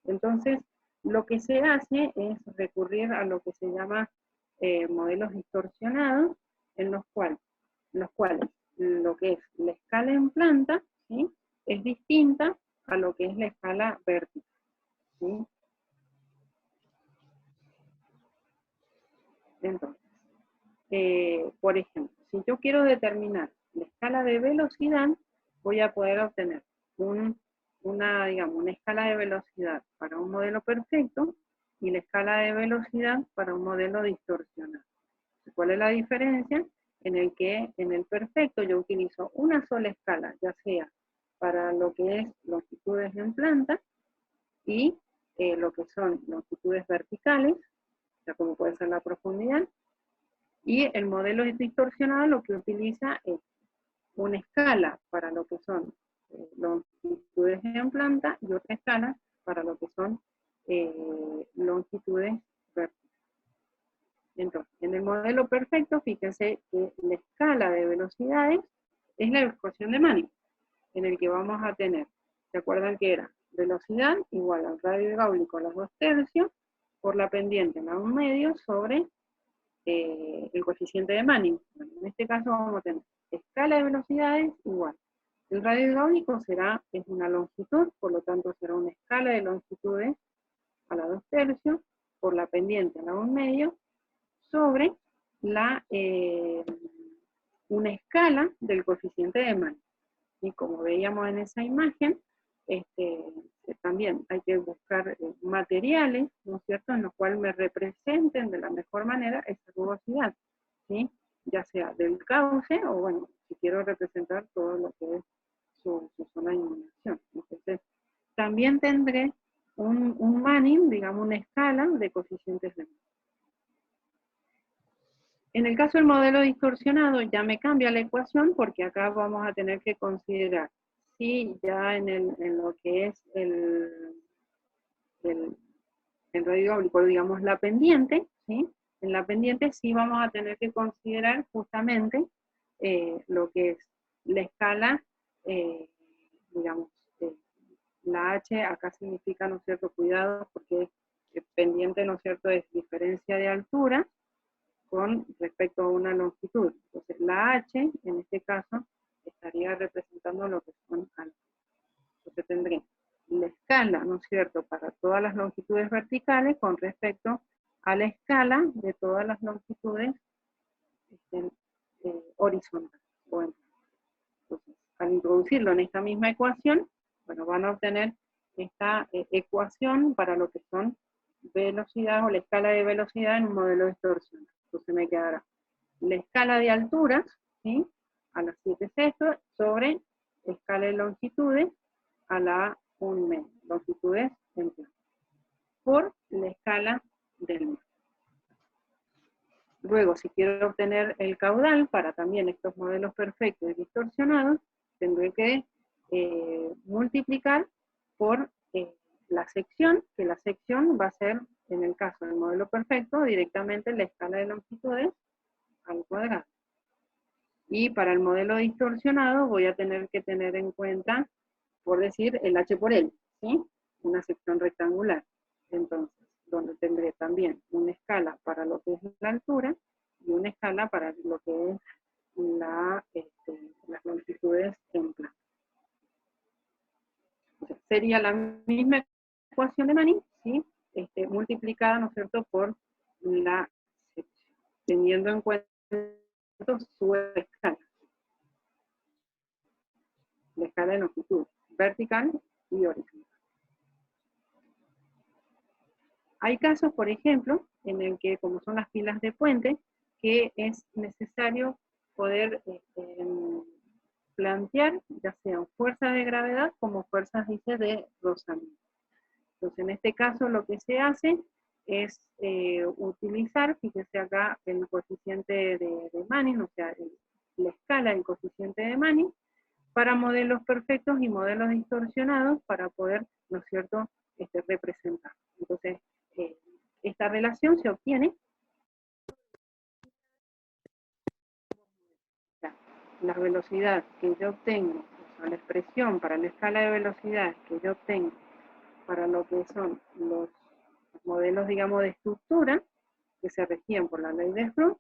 Entonces, lo que se hace es recurrir a lo que se llama modelos distorsionados, en los cuales lo que es la escala en planta, ¿sí?, es distinta a lo que es la escala vertical, ¿sí? Entonces, por ejemplo, si yo quiero determinar la escala de velocidad, voy a poder obtener una escala de velocidad para un modelo perfecto y la escala de velocidad para un modelo distorsionado. ¿Cuál es la diferencia? En el perfecto yo utilizo una sola escala, ya sea para lo que es longitudes en planta y lo que son longitudes verticales, sea, como puede ser la profundidad. Y el modelo distorsionado lo que utiliza es una escala para lo que son longitudes en planta y otra escala para lo que son longitudes verticales. Entonces, en el modelo perfecto, fíjense que la escala de velocidades es la ecuación de Manning, en el que vamos a tener, ¿se acuerdan que era? Velocidad igual al radio hidráulico a los 2/3 por la pendiente en la 1/2 sobre el coeficiente de Manning. Bueno, en este caso vamos a tener escala de velocidades igual. El radio hidráulico es una longitud, por lo tanto será una escala de longitudes a la 2/3 por la pendiente a la 1/2 sobre una escala del coeficiente de Manning. Y como veíamos en esa imagen, también hay que buscar materiales, ¿no es cierto?, en los cuales me representen de la mejor manera esa rugosidad, ¿sí? Ya sea del cauce, o bueno, si quiero representar todo lo que es su zona de inundación. Entonces, también tendré un Manning, digamos una escala de coeficientes de Manning. En el caso del modelo distorsionado ya me cambia la ecuación porque acá vamos a tener que considerar si ya en lo que es el radio hidráulico, digamos la pendiente, ¿sí? En la pendiente sí vamos a tener que considerar justamente lo que es la escala, digamos, la H acá significa, ¿no es cierto?, cuidado, porque pendiente, ¿no es cierto?, es diferencia de altura con respecto a una longitud. Entonces la H, en este caso, estaría representando lo que son alturas. Entonces tendré la escala, ¿no es cierto?, para todas las longitudes verticales con respecto a la escala de todas las longitudes horizontales. Bueno, entonces, al introducirlo en esta misma ecuación, bueno, van a obtener esta ecuación para lo que son velocidad o la escala de velocidad en un modelo distorsionado. Entonces me quedará la escala de alturas, ¿sí?, a las 7/6 sobre escala de longitudes a la 1/2, longitudes en plano, por la escala del mar. Luego, si quiero obtener el caudal para también estos modelos perfectos y distorsionados, tendré que multiplicar por la sección, que la sección va a ser, en el caso del modelo perfecto, directamente la escala de longitudes al cuadrado. Y para el modelo distorsionado voy a tener que tener en cuenta, por decir, el H por L, ¿sí? Una sección rectangular. Entonces, donde tendré también una escala para lo que es la altura y una escala para lo que es las longitudes en plano. Entonces, sería la misma ecuación de Manning, ¿sí?, multiplicada, ¿no es cierto?, por la sección, teniendo en cuenta su escala. La escala de longitud vertical y horizontal. Hay casos, por ejemplo, en el que, como son las pilas de puente, que es necesario poder plantear, ya sean fuerzas de gravedad como fuerzas, dice, de rozamiento. Entonces, en este caso, lo que se hace es utilizar, fíjese acá, el coeficiente de Manning, o sea, la escala del coeficiente de Manning, para modelos perfectos y modelos distorsionados para poder, ¿no es cierto?, representar. Entonces, esta relación se obtiene la velocidad que yo obtengo, o sea, la expresión para la escala de velocidad que yo obtengo para lo que son los modelos, digamos, de estructura, que se regían por la ley de Freund,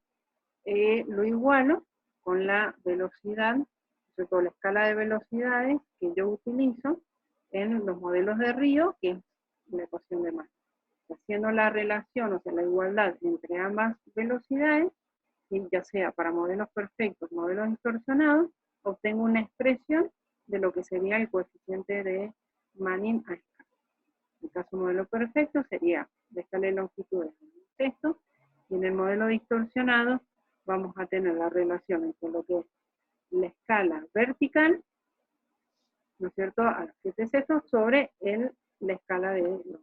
lo igualo con la velocidad, con la escala de velocidades que yo utilizo en los modelos de Río, que es la ecuación de Manning. Haciendo la relación, o sea, la igualdad entre ambas velocidades, y ya sea para modelos perfectos, modelos distorsionados, obtengo una expresión de lo que sería el coeficiente de Manning a escala. En el caso modelo perfecto sería la escala de longitudes en el texto, y en el modelo distorsionado vamos a tener la relación entre lo que es la escala vertical, ¿no es cierto?, a las 7/6 sobre la escala de longitud.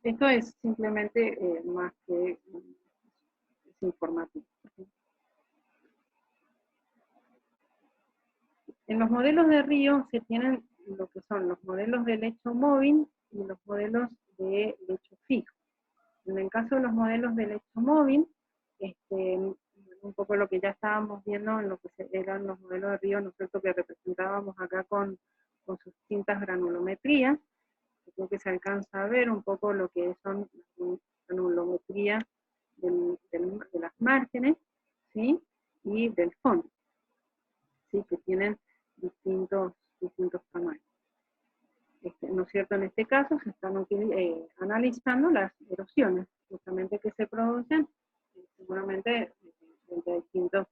Esto es simplemente más que es informativo. En los modelos de río se tienen lo que son los modelos de lecho móvil y los modelos de lecho fijo. En el caso de los modelos de lecho móvil, un poco lo que ya estábamos viendo en lo que eran los modelos de río, ¿no es cierto?, que representábamos acá con sus distintas granulometrías. Creo que se alcanza a ver un poco lo que son las granulometrías de las márgenes, ¿sí?, y del fondo, ¿sí?, que tienen distintos tamaños. ¿No es cierto? En este caso se están analizando las erosiones, justamente que se producen, seguramente entre distintos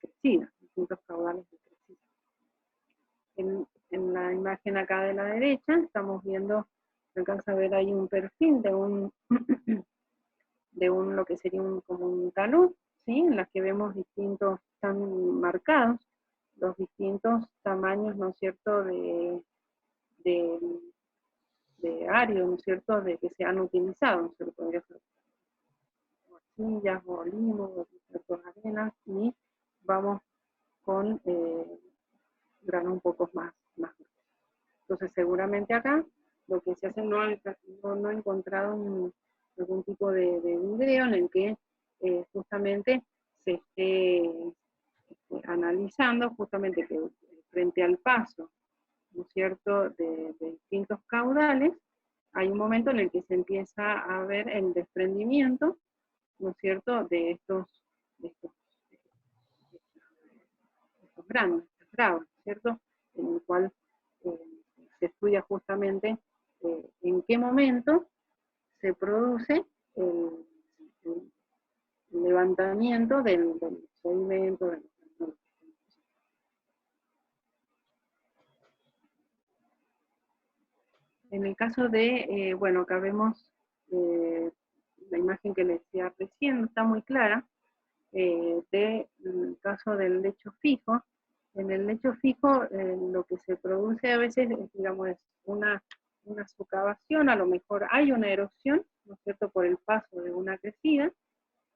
crecidas, distintos caudales de crecida. En la imagen acá de la derecha estamos viendo, se alcanza a ver ahí un perfil de lo que sería como un talud, ¿sí?, en la que vemos distintos, están marcados los distintos tamaños, ¿no es cierto?, de áridos, ¿no es cierto?, de que se han utilizado, ¿no es cierto?, podría ser arcillas, bolimos, arenas, y vamos con granos un poco más. Entonces seguramente acá lo que se hace, no he encontrado algún tipo de video en el que justamente se esté analizando justamente que frente al paso, ¿no es cierto?, de distintos caudales, hay un momento en el que se empieza a ver el desprendimiento, ¿no es cierto?, de estos granos, estos grados, ¿cierto?, en el cual se estudia justamente en qué momento se produce el levantamiento del sedimento, En el caso de, bueno, acá vemos la imagen que les decía recién, no está muy clara, del caso del lecho fijo. En el lecho fijo lo que se produce a veces, digamos, es una socavación, a lo mejor hay una erosión, ¿no es cierto?, por el paso de una crecida,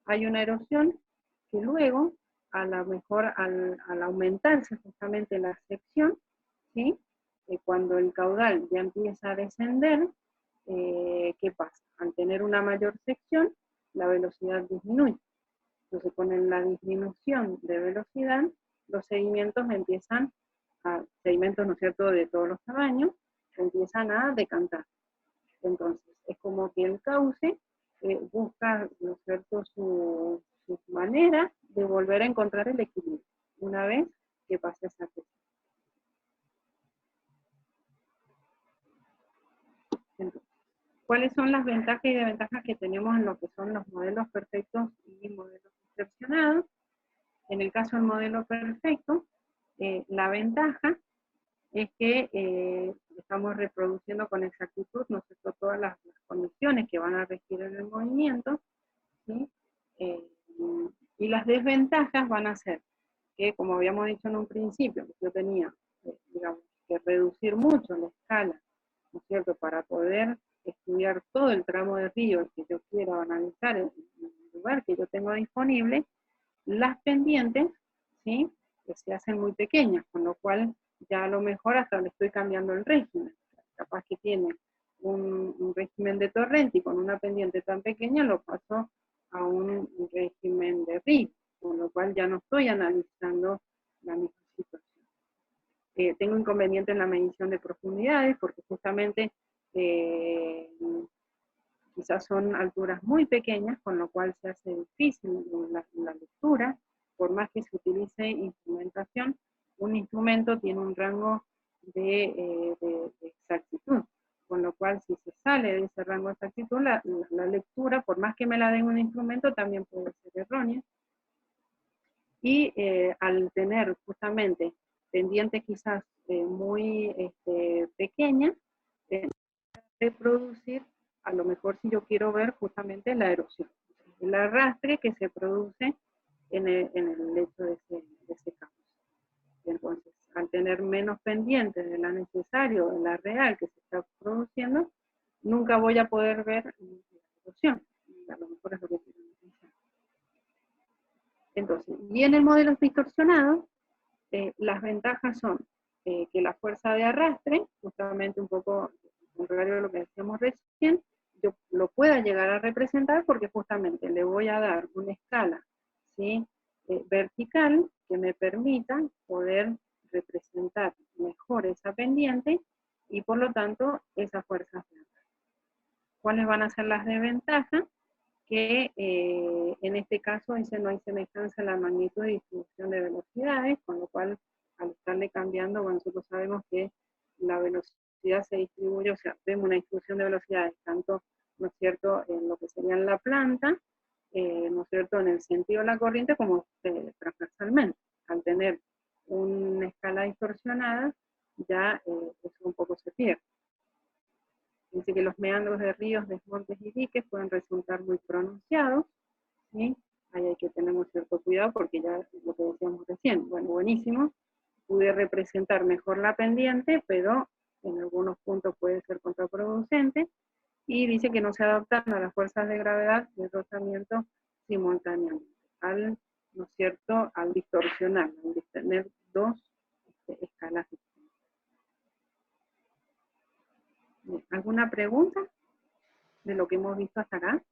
hay una erosión que luego, a lo mejor al aumentarse justamente la sección, ¿sí?, cuando el caudal ya empieza a descender, ¿qué pasa? Al tener una mayor sección, la velocidad disminuye. Entonces, con la disminución de velocidad, los sedimentos sedimentos, ¿no es cierto?, de todos los tamaños, empiezan a decantar. Entonces, es como que el cauce busca, ¿no es cierto?, su manera de volver a encontrar el equilibrio, una vez que pasa esa presión. Entonces, ¿cuáles son las ventajas y desventajas que tenemos en lo que son los modelos perfectos y modelos distorsionados? En el caso del modelo perfecto, la ventaja es que estamos reproduciendo con exactitud, ¿no es cierto?, todas las condiciones que van a regir en el movimiento, ¿sí? Y las desventajas van a ser que, como habíamos dicho en un principio, yo tenía, digamos, que reducir mucho la escala, ¿no es cierto?, para poder estudiar todo el tramo de río que yo quiero analizar en el lugar que yo tengo disponible. Las pendientes, ¿sí?, que se hacen muy pequeñas, con lo cual ya a lo mejor hasta le estoy cambiando el régimen. Capaz que tiene un régimen de torrente y con una pendiente tan pequeña lo paso a un régimen de río, con lo cual ya no estoy analizando la misma situación. Tengo inconveniente en la medición de profundidades, porque justamente quizás son alturas muy pequeñas, con lo cual se hace difícil la lectura, por más que se utilice instrumentación. Un instrumento tiene un rango de exactitud, con lo cual si se sale de ese rango de exactitud, la lectura, por más que me la den un instrumento, también puede ser errónea. Y al tener justamente pendientes quizás muy pequeñas, reproducir, a lo mejor si yo quiero ver justamente la erosión, el arrastre que se produce en el lecho de ese campo. Entonces, al tener menos pendientes de la necesaria o de la real que se está produciendo, nunca voy a poder ver la evolución. A lo mejor es lo que quiero decir. Entonces, y en el modelo distorsionado, las ventajas son que la fuerza de arrastre, justamente un poco contrario a lo que decíamos recién, yo lo pueda llegar a representar porque justamente le voy a dar una escala, ¿sí? Vertical que me permita poder representar mejor esa pendiente y por lo tanto esas fuerzas de arrastre. ¿Cuáles van a ser las desventajas? Que en este caso dice no hay semejanza en la magnitud de distribución de velocidades, con lo cual al estarle cambiando, bueno, nosotros sabemos que la velocidad se distribuye, o sea, vemos una distribución de velocidades tanto, ¿no es cierto?, en lo que sería en la planta, ¿no es cierto?, en el sentido de la corriente como transversalmente. Al tener una escala distorsionada, ya eso un poco se pierde. Dice que los meandros de ríos, desmontes y diques pueden resultar muy pronunciados, ¿sí? Ahí hay que tener un cierto cuidado porque ya es lo que decíamos recién. Bueno, buenísimo, pude representar mejor la pendiente, pero en algunos puntos puede ser contraproducente, y dice que no se adaptan a las fuerzas de gravedad y el rozamiento simultáneamente, al, ¿no es cierto?, al distorsionar, al tener dos escalas distintas. ¿Alguna pregunta de lo que hemos visto hasta acá?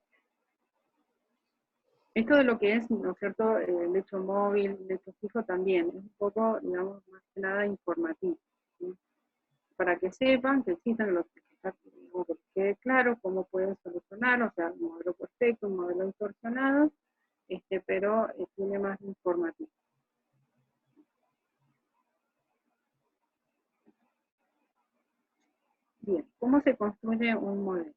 Esto de lo que es, ¿no es cierto?, el lecho móvil, el lecho fijo también, es un poco, digamos, más que nada informativo, ¿sí? Para que sepan que existen los que quede claro cómo pueden solucionar, o sea, un modelo perfecto, un modelo distorsionado, pero tiene más informativo. Bien, ¿cómo se construye un modelo?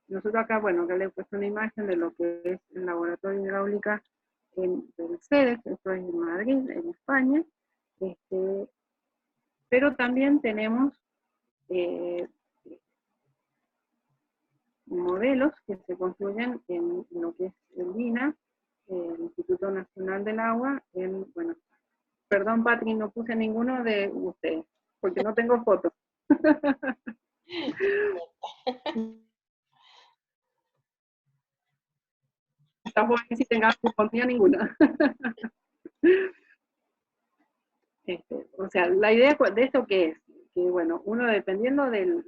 Nosotros acá, bueno, acá le he puesto una imagen de lo que es el laboratorio de hidráulica del CEDEX, esto es en Madrid, en España, pero también tenemos modelos que se construyen en lo que es el INA, el Instituto Nacional del Agua, bueno, perdón Patri, no puse ninguno de ustedes, porque no tengo fotos. Tampoco si tenía ninguna. O sea, la idea de esto que es, que bueno, uno dependiendo del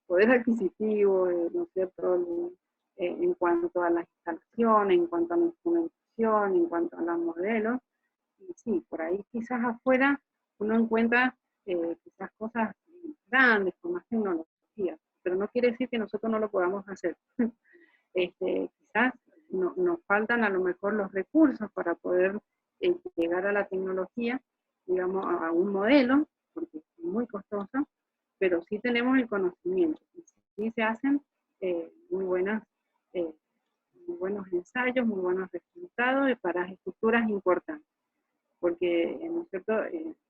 poder adquisitivo, ¿no es cierto?, en cuanto a la instalación, en cuanto a la instrumentación, en cuanto a los modelos, y sí, por ahí quizás afuera uno encuentra quizás cosas grandes, con más tecnología, pero no quiere decir que nosotros no lo podamos hacer. Quizás nos faltan a lo mejor los recursos para poder llegar a la tecnología, digamos, a un modelo, porque es muy costoso, pero sí tenemos el conocimiento, y sí se hacen muy buenos ensayos, muy buenos resultados para estructuras importantes, porque, ¿no es cierto?,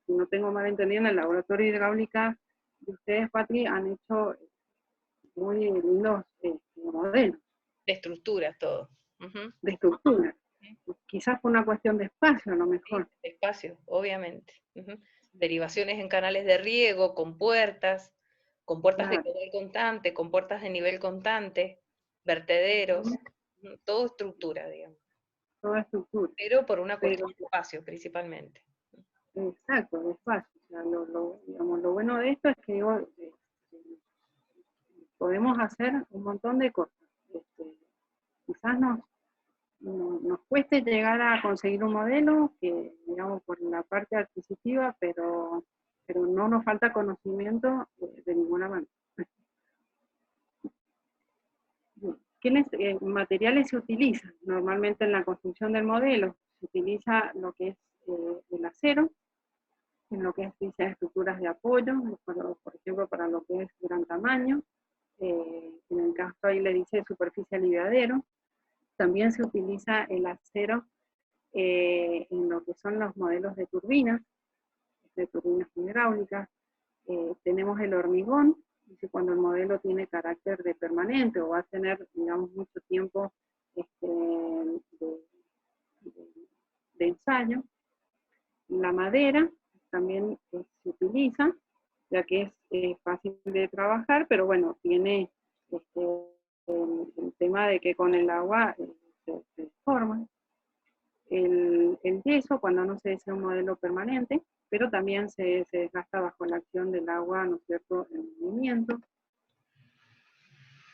si no tengo mal entendido, en el laboratorio de hidráulica de ustedes, Patri, han hecho muy lindos modelos. De estructuras, todo. De estructura. Quizás por una cuestión de espacio, a lo mejor. Sí, espacio, obviamente. Derivaciones en canales de riego, con puertas Claro. de nivel constante, con puertas de nivel constante, vertederos, todo estructura, digamos. Toda estructura. Pero por una cuestión de espacio, principalmente. Exacto, de espacio. O sea, digamos, lo bueno de esto es que podemos hacer un montón de cosas. Quizás nos cueste llegar a conseguir un modelo, que digamos por la parte adquisitiva, pero no nos falta conocimiento de ninguna manera. ¿Qué materiales se utilizan? Normalmente en la construcción del modelo se utiliza lo que es el acero, en lo que es dichas estructuras de apoyo, por ejemplo para lo que es gran tamaño, en el caso ahí le dice superficie aliviadero. También se utiliza el acero en lo que son los modelos de turbinas hidráulicas. Tenemos el hormigón, dice cuando el modelo tiene carácter de permanente o va a tener, digamos, mucho tiempo de ensayo. La madera también se utiliza, ya que es fácil de trabajar, pero bueno, tiene el tema de que con el agua se deforma. El yeso, cuando no se desea un modelo permanente, pero también se desgasta bajo la acción del agua, ¿no es cierto?, en movimiento.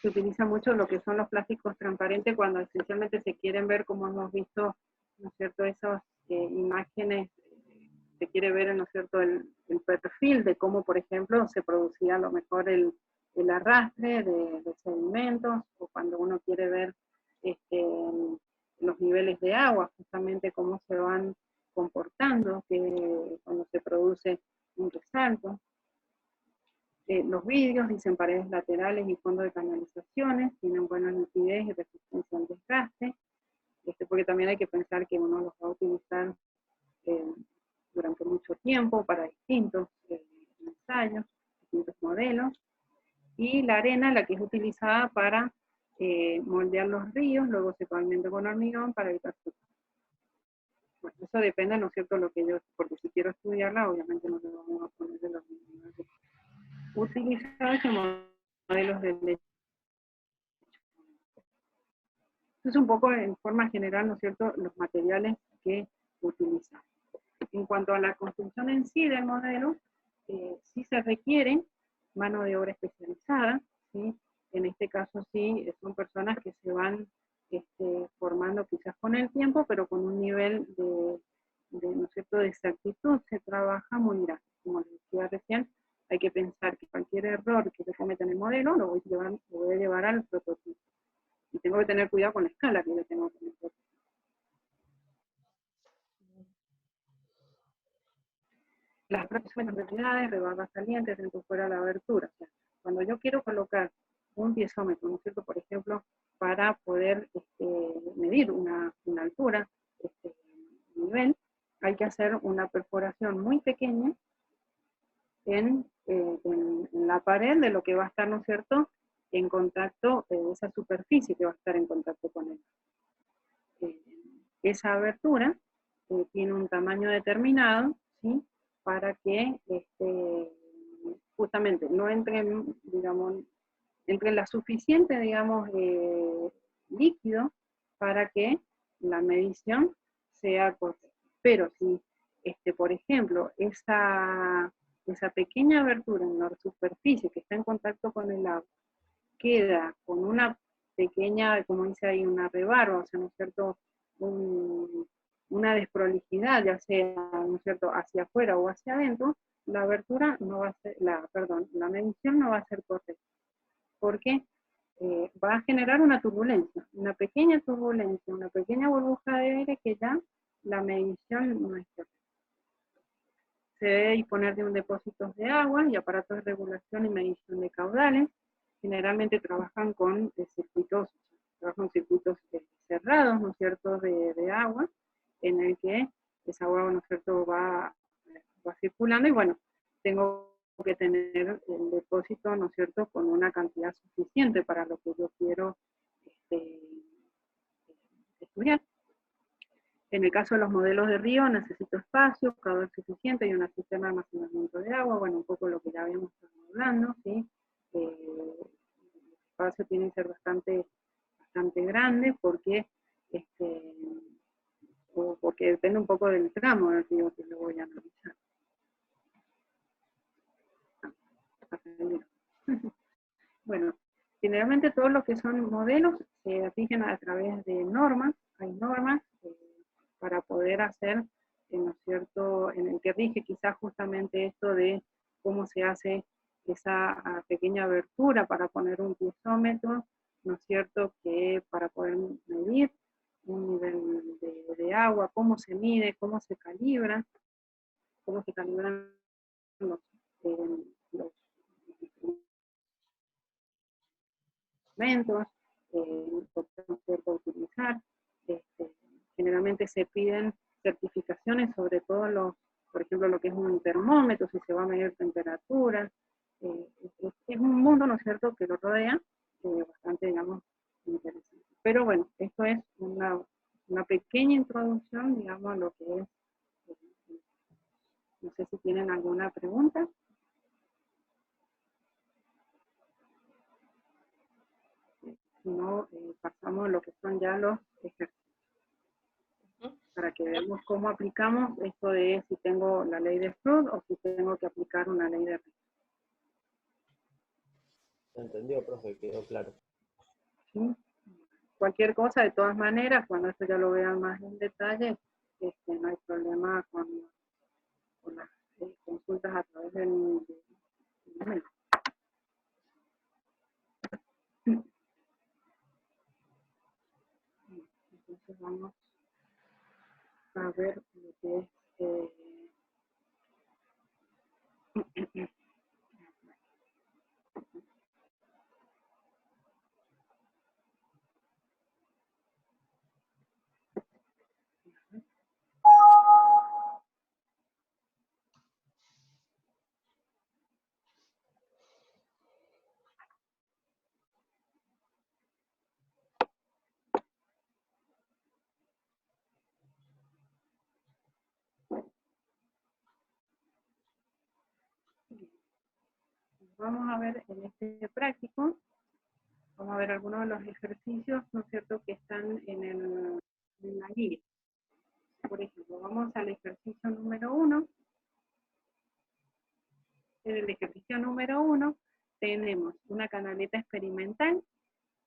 Se utiliza mucho lo que son los plásticos transparentes cuando esencialmente se quieren ver, como hemos visto, ¿no es cierto?, esas imágenes, se quiere ver, ¿no es cierto?, el perfil de cómo, por ejemplo, se producía a lo mejor el arrastre de sedimentos, o cuando uno quiere ver los niveles de agua, justamente cómo se van comportando, que cuando se produce un resalto. Los vidrios dicen paredes laterales y fondo de canalizaciones, tienen buena nitidez y resistencia al desgaste, porque también hay que pensar que uno los va a utilizar durante mucho tiempo para distintos ensayos, distintos modelos, y la arena, la que es utilizada para moldear los ríos, luego se pavimenta con hormigón para evitar su... Bueno, eso depende, ¿no es cierto?, lo que yo, porque si quiero estudiarla, obviamente no le vamos a poner de los mismos. Utilizar ese modelos de leche. Es un poco en forma general, ¿no es cierto?, los materiales que utilizan. En cuanto a la construcción en sí del modelo, sí se requiere mano de obra especializada, ¿sí? En este caso sí, son personas que se van formando quizás con el tiempo, pero con un nivel ¿no es cierto?, de exactitud se trabaja muy grande. Como les decía recién, hay que pensar que cualquier error que se cometa en el modelo lo voy a llevar al prototipo. Y tengo que tener cuidado con la escala que yo tengo que meter. Las próximas propiedades, rebarras salientes, dentro y fuera de la abertura. O sea, cuando yo quiero colocar un piezómetro, ¿no es cierto?, por ejemplo, para poder medir una altura, nivel, hay que hacer una perforación muy pequeña en la pared de lo que va a estar, ¿no es cierto?, en contacto, esa superficie que va a estar en contacto con él. Esa abertura tiene un tamaño determinado, ¿sí?, para que justamente no entre, digamos, entre la suficiente, digamos, líquido para que la medición sea correcta. Pero si, por ejemplo, esa pequeña abertura en la superficie que está en contacto con el agua queda con una pequeña, como dice ahí, una rebarba, o sea, ¿no es cierto?, una desprolijidad, ya sea, ¿no es cierto?, hacia afuera o hacia adentro, la abertura no va a ser, la medición no va a ser correcta, porque va a generar una turbulencia, una pequeña turbulencia, una pequeña burbuja de aire que ya la medición no es correcta. Se debe disponer de un depósito de agua y aparatos de regulación y medición de caudales. Generalmente trabajan con circuitos cerrados, ¿no es cierto?, de agua, en el que esa agua, ¿no es cierto?, va circulando, y bueno, tengo que tener el depósito, ¿no es cierto?, con una cantidad suficiente para lo que yo quiero estudiar. En el caso de los modelos de río, necesito espacio, caudal suficiente y una cisterna de almacenamiento de agua, bueno, un poco lo que ya habíamos estado hablando, ¿sí? El espacio tiene que ser bastante grande porque depende un poco del tramo del río que lo voy a analizar. Bueno, generalmente todos los que son modelos se rigen a través de normas. Hay normas para poder hacer, ¿no es cierto?, en el que rige quizás justamente esto de cómo se hace esa pequeña abertura para poner un piezómetro, ¿no es cierto?, que para poder medir un nivel de agua, cómo se mide, cómo se calibran los instrumentos, que utilizar. Generalmente se piden certificaciones, sobre todo por ejemplo, lo que es un termómetro, si se va a medir temperatura. Es un mundo, ¿no es cierto?, que lo rodea, bastante, digamos, interesante. Pero bueno, esto es una pequeña introducción, digamos, a lo que es. No sé si tienen alguna pregunta. si no pasamos lo que son ya los ejercicios. Para que veamos cómo aplicamos esto de si tengo la ley de Freud o si tengo que aplicar una ley de Richter. ¿Entendió, profe? Quedó claro. ¿Sí? Cualquier cosa, de todas maneras, cuando esto ya lo vean más en detalle, no hay problema con las consultas a través del email. Entonces vamos a ver lo que es vamos a ver en este práctico, vamos a ver algunos de los ejercicios, ¿no es cierto?, que están en la guía. Por ejemplo, vamos al ejercicio número 1. En el ejercicio número 1 tenemos una canaleta experimental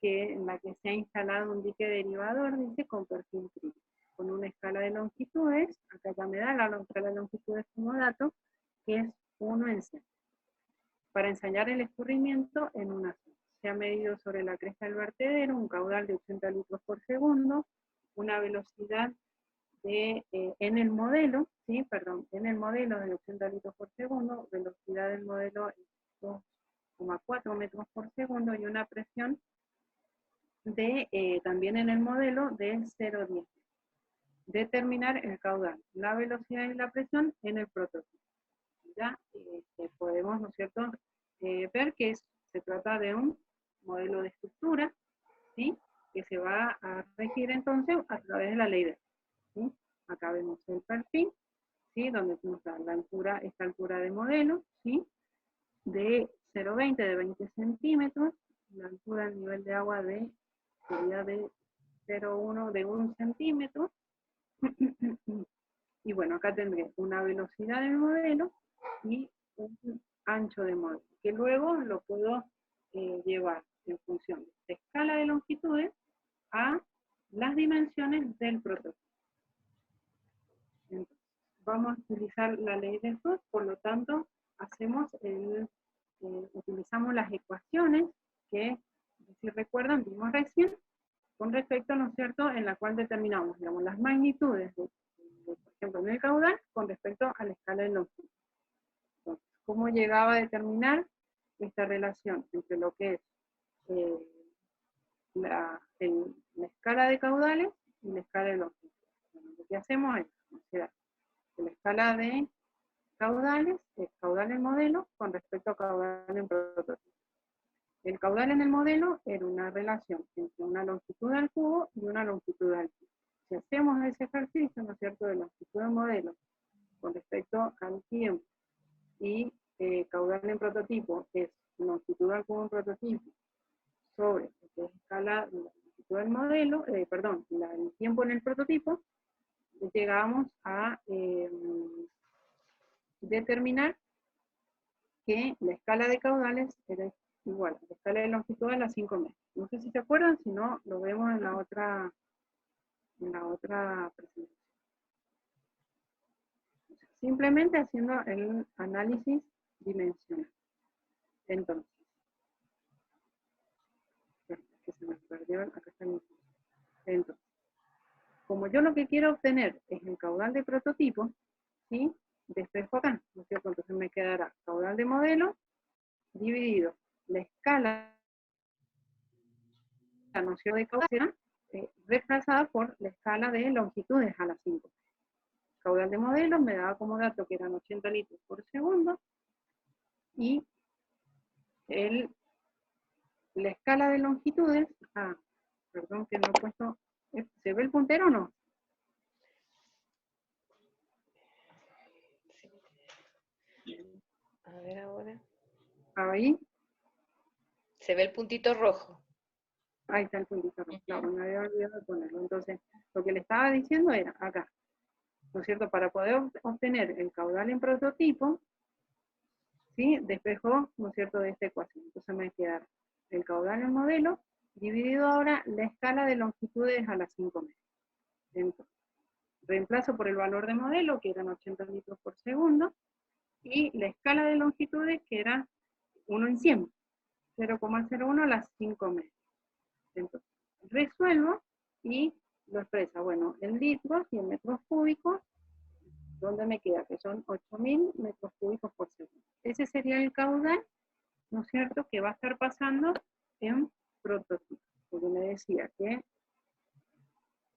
en la que se ha instalado un dique derivador, dice, con perfil crítico, con una escala de longitudes. Acá ya me da la escala de longitudes como dato, que es 1 en 100. Para ensayar el escurrimiento en una zona. Se ha medido sobre la cresta del vertedero un caudal de 80 litros por segundo, una velocidad en el modelo, en el modelo de 80 litros por segundo, velocidad del modelo es 2,4 metros por segundo y una presión también en el modelo de 0,10. Determinar el caudal, la velocidad y la presión en el prototipo. Ya podemos, ¿no es cierto?, ver que se trata de un modelo de estructura, ¿sí?, que se va a regir entonces a través de la ley de, ¿sí? Acá vemos el perfil, ¿sí?, donde nos da la altura, esta altura de modelo, ¿sí?, de 0,20 de 20 centímetros, la altura del nivel de agua sería de 0,1 de 1 centímetro, y bueno, acá tendré una velocidad del modelo y un ancho de modelo, que luego lo puedo llevar en función de escala de longitudes a las dimensiones del prototipo. Entonces, vamos a utilizar la ley de Freud, por lo tanto, utilizamos las ecuaciones que, si recuerdan, vimos recién, con respecto, ¿no es cierto?, en la cual determinamos, digamos, las magnitudes, por ejemplo, en el caudal, con respecto a la escala de longitud. Entonces, ¿cómo llegaba a determinar esta relación entre lo que es la escala de caudales y la escala de longitud? Bueno, lo que hacemos es considerar la escala de caudales, es caudal en modelo con respecto a caudal en prototipo. El caudal en el modelo era una relación entre una longitud al cubo y una longitud al cubo. Si hacemos ese ejercicio, ¿no es cierto?, de longitud del modelo con respecto al tiempo y caudal en prototipo es longitud al cubo en prototipo sobre la escala de la longitud del modelo, el tiempo en el prototipo, llegamos a determinar que la escala de caudales era igual a la escala de longitud a las 5 metros. No sé si se acuerdan, si no, lo vemos en la otra presentación. Simplemente haciendo el análisis dimensional. Entonces, que se me perdió, acá está el mismo. Entonces, como yo lo que quiero obtener es el caudal de prototipo, ¿sí?, despejo acá, ¿no es cierto? Entonces me quedará caudal de modelo dividido la escala, la noción de caudal será reemplazada por la escala de longitudes a las 5. Caudal de modelo me daba como dato que eran 80 litros por segundo y la escala de longitudes, perdón que no he puesto, ¿se ve el puntero o no? A ver ahora. Ahí. Se ve el puntito rojo. Ahí está el puntito rojo, claro, me había olvidado de ponerlo. Entonces, lo que le estaba diciendo era, acá, ¿no es cierto? Para poder obtener el caudal en prototipo, ¿sí? Despejo, ¿no es cierto?, de esta ecuación. Entonces me queda el caudal en modelo, dividido ahora la escala de longitudes a las 5 metros. Entonces, reemplazo por el valor de modelo, que eran 80 litros por segundo, y la escala de longitudes, que era 1 en 100, 0,01 a las 5 metros. Entonces, resuelvo y lo expresa, bueno, en litros y en metros cúbicos, ¿dónde me queda? Que son 8.000 metros cúbicos por segundo. Ese sería el caudal, ¿no es cierto?, que va a estar pasando en prototipo. Porque me decía que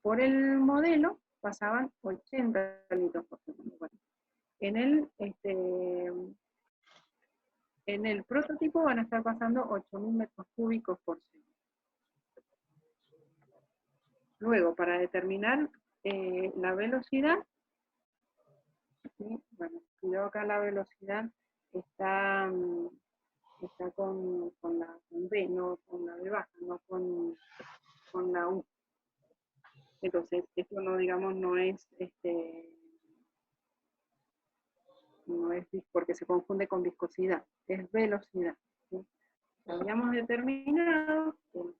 por el modelo pasaban 80 litros por segundo. Bueno, en el prototipo van a estar pasando 8.000 metros cúbicos por segundo. Luego, para determinar la velocidad, ¿sí? Bueno, cuidado acá la velocidad está con la B, no con la B baja, no con la U. Entonces, esto no, digamos, no es porque se confunde con viscosidad, es velocidad, ¿sí? Habíamos determinado, en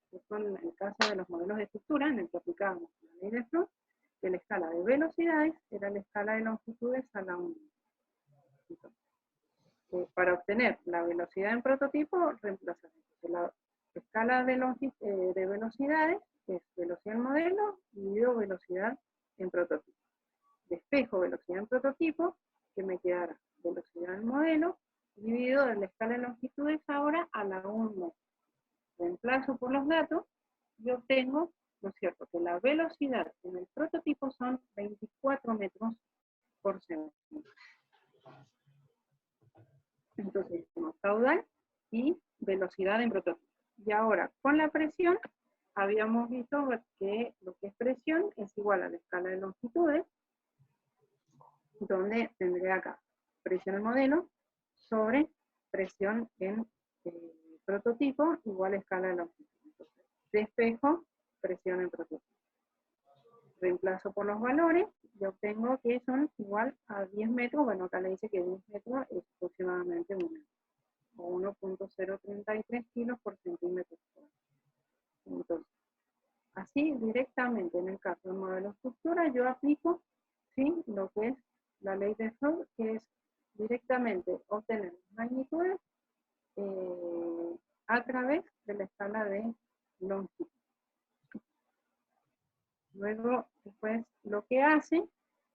el caso de los modelos de estructura, en el que aplicábamos la ley de Flood, que la escala de velocidades era la escala de longitudes a la unidad. Entonces, para obtener la velocidad en prototipo, reemplazamos la escala de velocidades, que es velocidad en modelo, dividido velocidad en prototipo. Despejo velocidad en prototipo, que me quedará velocidad en modelo, dividido en la escala de longitudes ahora a la 1 metro. Reemplazo por los datos y obtengo, ¿no es cierto?, que la velocidad en el prototipo son 24 metros por segundo. Entonces, tenemos caudal y velocidad en prototipo. Y ahora, con la presión, habíamos visto que lo que es presión es igual a la escala de longitudes, donde tendré acá presión en modelo sobre presión en prototipo igual a escala de longitud. Entonces, despejo presión en prototipo. Reemplazo por los valores y obtengo que son igual a 10 metros. Bueno, acá le dice que 10 metros es aproximadamente 1 metro, o 1.033 kilos por centímetro cuadrado. Entonces, así directamente en el caso del modelo de estructura, yo aplico, ¿sí?, lo que es la ley de Flood, que es directamente obtener magnitudes a través de la escala de longitud. Luego, después, lo que hace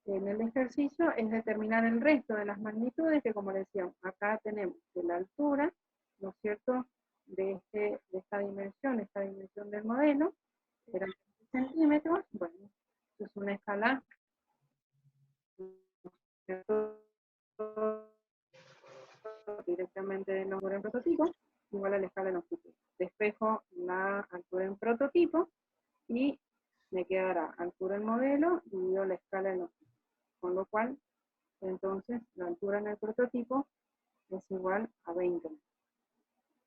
en el ejercicio es determinar el resto de las magnitudes, que como les decía, acá tenemos que la altura, ¿no es cierto?, de esta dimensión del modelo, eran 20 centímetros, bueno, es una escala, directamente de longitud en prototipo, igual a la escala de longitud. Despejo la altura en prototipo y me quedará altura en modelo dividido la escala de longitud. Con lo cual, entonces, la altura en el prototipo es igual a 20 metros.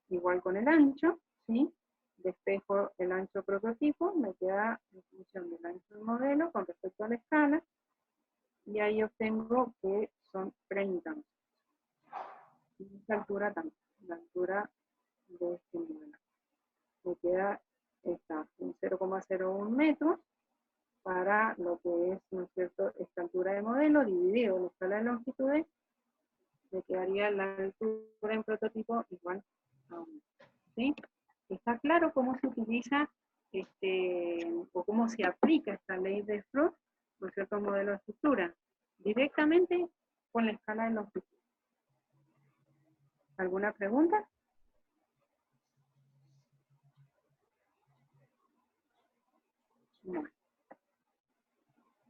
Igual con el ancho, ¿sí? Despejo el ancho prototipo, me queda en función del ancho del modelo con respecto a la escala, y ahí obtengo que son 30 metros. Y esta altura también, la altura de este nivel. Me queda esta en 0,01 metros para lo que es, ¿no es cierto?, esta altura de modelo dividido en la escala de longitudes, me quedaría la altura en prototipo igual a 1. ¿Sí? ¿Está claro cómo se utiliza o cómo se aplica esta ley de Flood, ¿no es cierto?, modelo de estructura? Directamente con la escala de longitud. ¿Alguna pregunta? Bueno.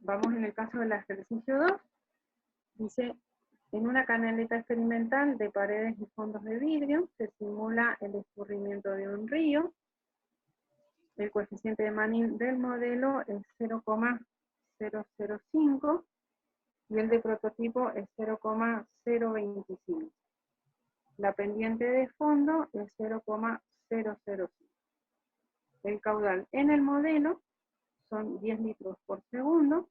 Vamos en el caso del ejercicio 2. Dice, en una canaleta experimental de paredes y fondos de vidrio, se simula el escurrimiento de un río. El coeficiente de Manning del modelo es 0,005 y el de prototipo es 0,025. La pendiente de fondo es 0,005. el caudal en el modelo son 10 litros por segundo.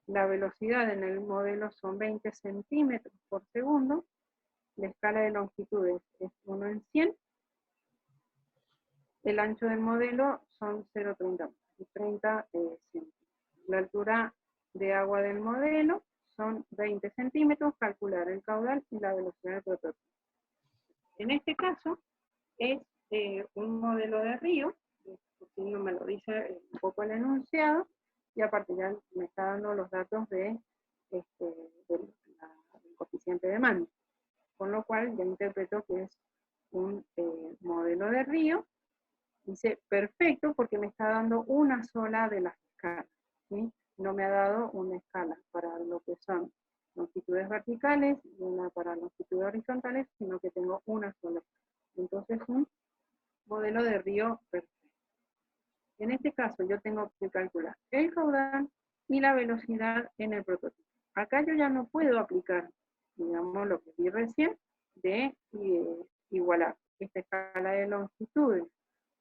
La velocidad en el modelo son 20 centímetros por segundo. La escala de longitudes es 1 en 100. El ancho del modelo son 0,30 centímetros. La altura de agua del modelo son 20 centímetros. Calcular el caudal y la velocidad del prototipo. En este caso es un modelo de río, si no me lo dice un poco el enunciado, y aparte ya me está dando los datos del coeficiente de Manning, con lo cual ya interpreto que es un modelo de río. Dice perfecto porque me está dando una sola de las escalas, ¿sí? No me ha dado una escala para lo que son longitudes verticales y una para longitudes horizontales, sino que tengo una sola escala. Entonces un modelo de río perfecto. En este caso yo tengo que calcular el caudal y la velocidad en el prototipo. Acá yo ya no puedo aplicar, digamos, lo que vi recién, de igualar esta escala de longitudes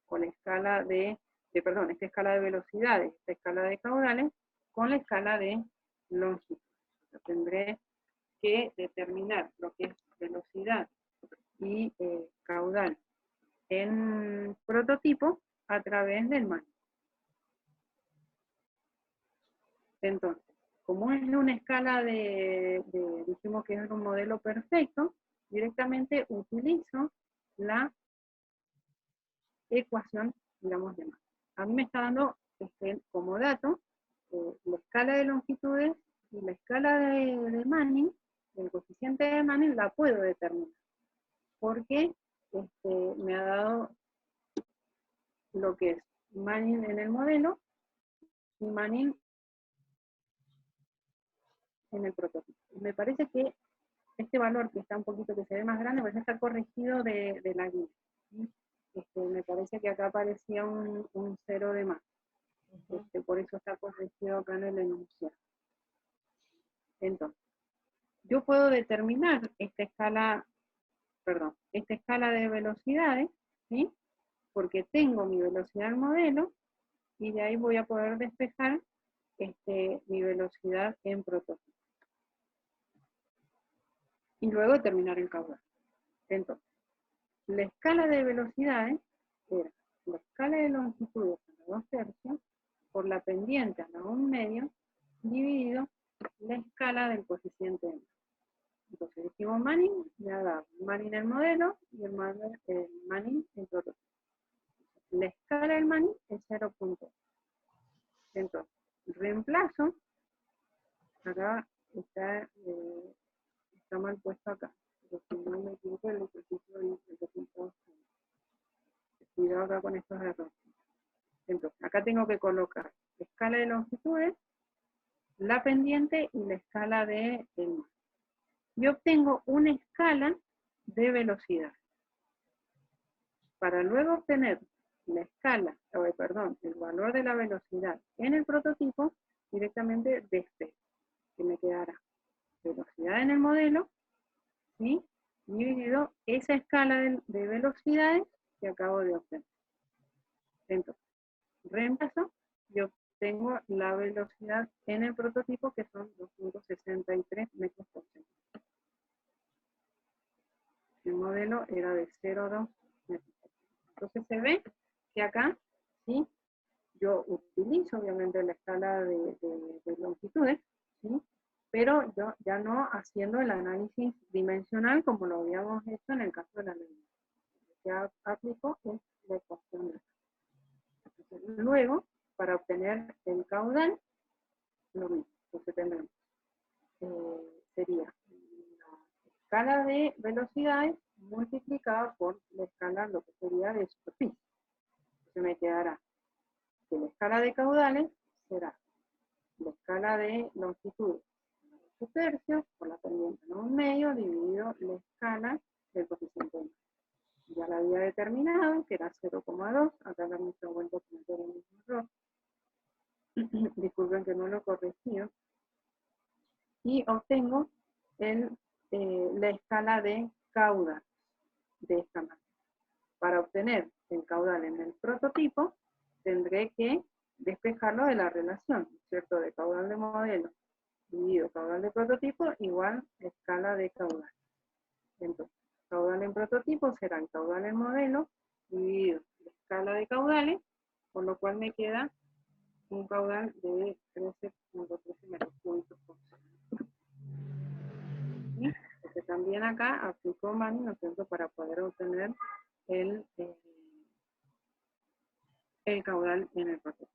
con la escala esta escala de velocidades, esta escala de caudales, con la escala de longitud. Yo tendré que determinar lo que es velocidad y caudal en prototipo a través del Manning. Entonces, como es una escala dijimos que es un modelo perfecto, directamente utilizo la ecuación, digamos, de Manning. A mí me está dando como dato la escala de longitudes y la escala de Manning, el coeficiente de Manning la puedo determinar, porque me ha dado lo que es Manning en el modelo y Manning en el prototipo. Me parece que este valor que está un poquito, que se ve más grande, pues está corregido de la guía. Me parece que acá aparecía un 0 de más. Por eso está corregido acá en el enunciado. Entonces, yo puedo determinar esta escala de velocidades, ¿sí? Porque tengo mi velocidad en modelo, y de ahí voy a poder despejar mi velocidad en prototipo. Y luego determinar el caudal. Entonces, la escala de velocidades era la escala de longitudes a la 2/3 por la pendiente a la 1/2 dividido la escala del coeficiente de Manning. Entonces dijimos Manning, me ha dado Manning el modelo y el Manning el prototipo. La escala del Manning es 0.1. Entonces, reemplazo, acá está mal puesto acá, pero si no me equivoco el ejercicio y el resultado. Cuidado acá con estos errores. Entonces, acá tengo que colocar la escala de longitudes, la pendiente y la escala de Manning. Y obtengo una escala de velocidad. Para luego obtener la escala, el valor de la velocidad en el prototipo, directamente despejo, que me quedará velocidad en el modelo, ¿sí? Dividido esa escala de velocidades que acabo de obtener. Entonces, reemplazo y obtengo la velocidad en el prototipo, que son 2.63 metros por segundo. El modelo era de 0,2 metros por segundo. Entonces se ve que acá, ¿sí? Yo utilizo obviamente la escala de longitudes, ¿sí? Pero yo ya no haciendo el análisis dimensional como lo habíamos hecho en el caso de la ley. Lo que aplico es la ecuación de Entonces, luego, para obtener el caudal, lo mismo. Entonces tendremos, sería la escala de velocidades multiplicada por la escala, lo que sería de superficie. Entonces me quedará que la escala de caudales será la escala de longitud 2/3 por la pendiente en 1/2 dividido la escala del coeficiente de Manning. Ya la había determinado, que era 0,2, acá también se ha vuelto a cometer el mismo error. Disculpen que no lo he corregido. Y obtengo la escala de caudal de esta manera. Para obtener el caudal en el prototipo, tendré que despejarlo de la relación, ¿cierto? De caudal de modelo dividido caudal de prototipo igual escala de caudal. Entonces, caudal en prototipo será el caudal en modelo dividido la escala de caudales, por lo cual me queda un caudal de 13.13 metros cúbicos por segundo. ¿Sí? Porque también acá aplicó Mani, ¿no es cierto?, para poder obtener el caudal en el prototipo.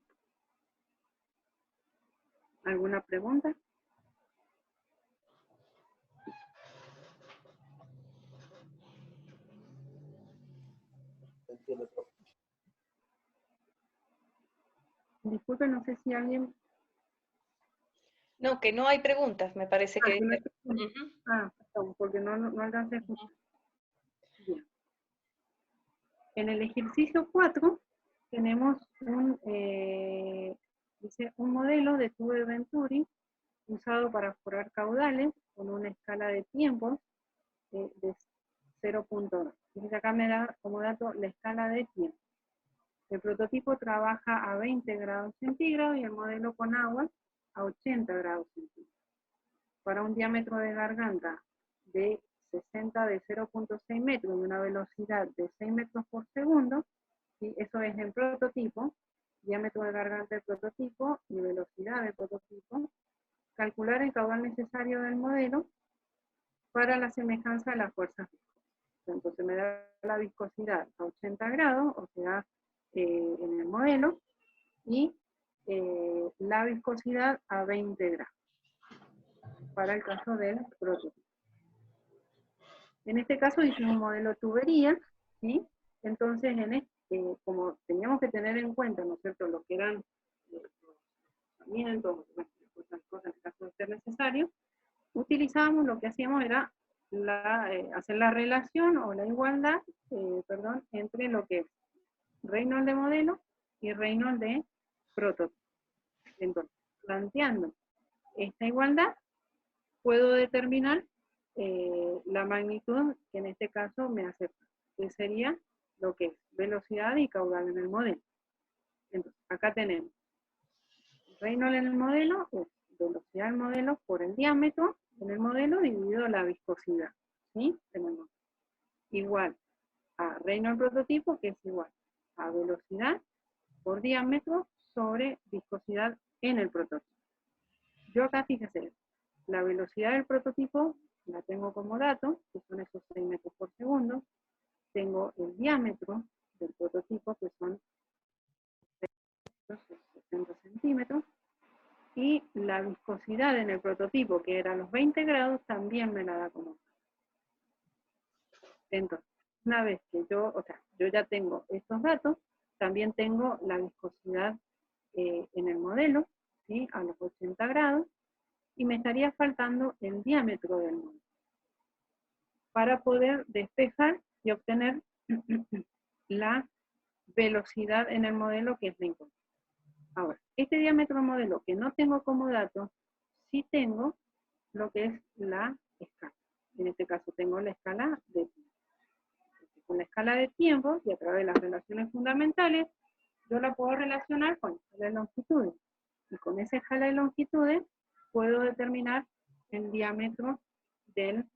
¿Alguna pregunta? Disculpe, no sé si alguien... No, que no hay preguntas, me parece que... que no hay preguntas. Perdón, porque no alcancé a escuchar. Bien. En el ejercicio 4 tenemos dice, un modelo de tubo de Venturi usado para forar caudales con una escala de tiempos de 0.2. Entonces acá me da como dato la escala de tiempo. El prototipo trabaja a 20 grados centígrados y el modelo con agua a 80 grados centígrados. Para un diámetro de garganta de 60 de 0.6 metros y una velocidad de 6 metros por segundo, ¿sí? Eso es el prototipo, diámetro de garganta del prototipo y velocidad del prototipo. Calcular el caudal necesario del modelo para la semejanza de las fuerzas viscosas. Entonces me da la viscosidad a 80 grados, o sea, en el modelo, y la viscosidad a 20 grados, para el caso del prototipo. En este caso hice un modelo tubería, ¿sí? Entonces, como teníamos que tener en cuenta, ¿no es cierto?, lo que eran los tratamientos, otras cosas en el caso de ser necesario, utilizábamos, lo que hacíamos era hacer la relación o la igualdad, entre lo que es Reynolds de modelo y Reynolds de prototipo. Entonces, planteando esta igualdad, puedo determinar la magnitud que en este caso me acepta, que sería lo que es velocidad y caudal en el modelo. Entonces, acá tenemos Reynolds en el modelo, es velocidad del modelo por el diámetro en el modelo dividido la viscosidad, ¿sí? Tenemos igual a Reynolds prototipo, que es igual a velocidad por diámetro sobre viscosidad en el prototipo. Yo acá, fíjese, la velocidad del prototipo la tengo como dato, que son esos 6 metros por segundo. Tengo el diámetro del prototipo, que son 60 centímetros. Y la viscosidad en el prototipo, que era los 20 grados, también me la da como dato. Entonces, una vez que yo ya tengo estos datos, también tengo la viscosidad en el modelo, ¿sí?, a los 80 grados, y me estaría faltando el diámetro del modelo para poder despejar y obtener la velocidad en el modelo, que es la incógnita. Ahora, este diámetro del modelo que no tengo como dato, sí tengo lo que es la escala. En este caso tengo la escala de tiempo. Con la escala de tiempo y a través de las relaciones fundamentales, yo la puedo relacionar con la escala de longitudes. Y con esa escala de longitudes puedo determinar el diámetro del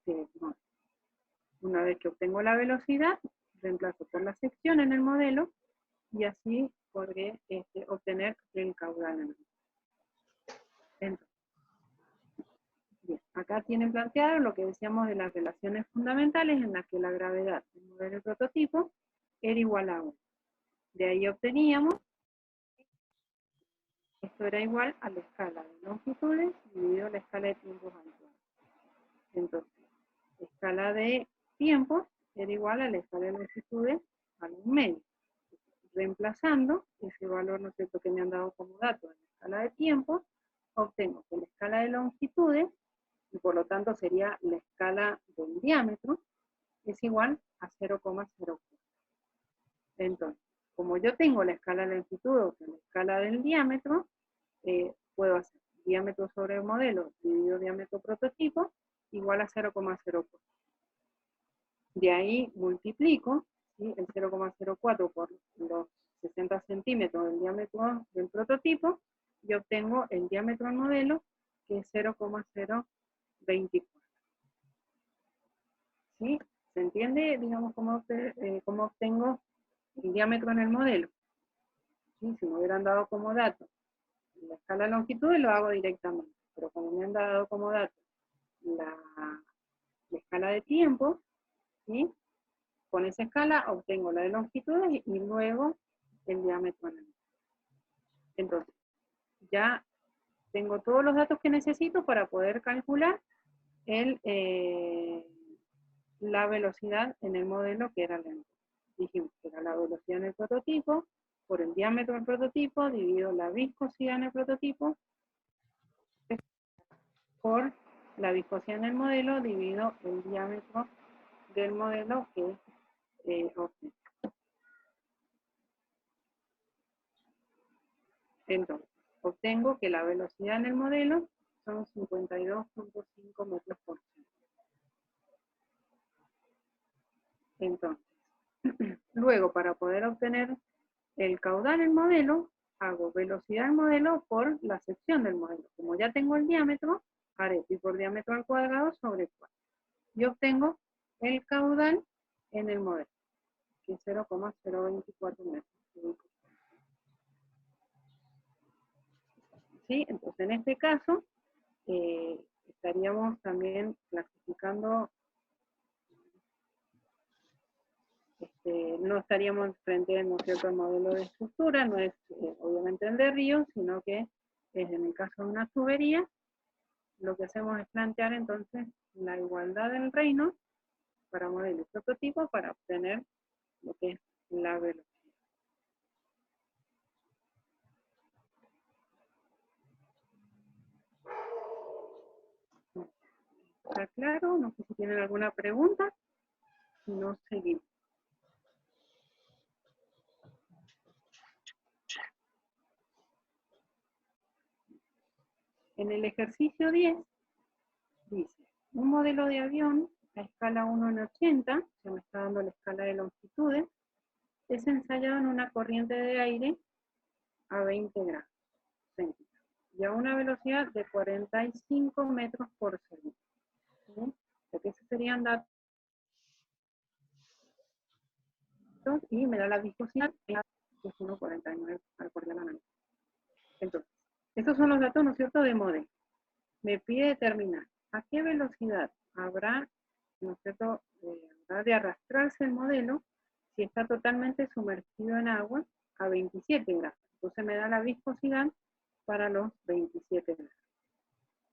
modelo. Una vez que obtengo la velocidad, reemplazo por la sección en el modelo y así podré obtener el caudal en el modelo. Entonces, bien, acá tienen planteado lo que decíamos de las relaciones fundamentales en las que la gravedad del modelo del prototipo era igual a 1. De ahí obteníamos, esto era igual a la escala de longitudes dividido la escala de tiempos habituales. Entonces, la escala de tiempos era igual a la escala de longitudes al 1/2. Reemplazando ese valor, ¿no es cierto?, que me han dado como dato en la escala de tiempos, obtengo que la escala de longitudes, y por lo tanto sería la escala del diámetro, es igual a 0,04. Entonces, como yo tengo la escala de longitud, o sea, la escala del diámetro, puedo hacer diámetro sobre el modelo dividido diámetro prototipo igual a 0,04. De ahí multiplico ¿sí? El 0,04 por los 60 centímetros del diámetro del prototipo, y obtengo el diámetro del modelo, que es 0,024. ¿Sí? ¿Se entiende, digamos, cómo obtengo el diámetro en el modelo? ¿Sí? Si me hubieran dado como dato la escala de longitudes, lo hago directamente. Pero como me han dado como dato la escala de tiempo, ¿sí? Con esa escala obtengo la de longitudes y luego el diámetro en el modelo. Entonces, ya tengo todos los datos que necesito para poder calcular la velocidad en el modelo, que era lento. Dijimos que era la velocidad en el prototipo, por el diámetro del prototipo, dividido la viscosidad en el prototipo, por la viscosidad en el modelo, dividido el diámetro del modelo, que es obtengo. Entonces, obtengo que la velocidad en el modelo son 52.5 metros por segundo. Entonces, luego, para poder obtener el caudal del modelo, hago velocidad del modelo por la sección del modelo. Como ya tengo el diámetro, haré pi por diámetro al cuadrado sobre 4. Y obtengo el caudal en el modelo, que es 0,024 metros. ¿Sí? Entonces, en este caso, estaríamos también clasificando, no estaríamos frente a un cierto modelo de estructura, no es obviamente el de río, sino que es en el caso de una tubería, lo que hacemos es plantear entonces la igualdad del reino para modelo y prototipo para obtener lo que es la velocidad. ¿Está claro? No sé si tienen alguna pregunta. Si no, seguimos. En el ejercicio 10, dice, un modelo de avión a escala 1 en 80, se me está dando la escala de longitudes, es ensayado en una corriente de aire a 20 grados centígrados y a una velocidad de 45 metros por segundo. ¿Sí? O que esos serían datos, y me da la viscosidad, que es 1,49 al por la mano. Entonces, estos son los datos, ¿no es cierto?, de modelo. Me pide determinar a qué velocidad habrá, ¿no es cierto?, habrá de arrastrarse el modelo si está totalmente sumergido en agua a 27 grados. Entonces me da la viscosidad para los 27 grados.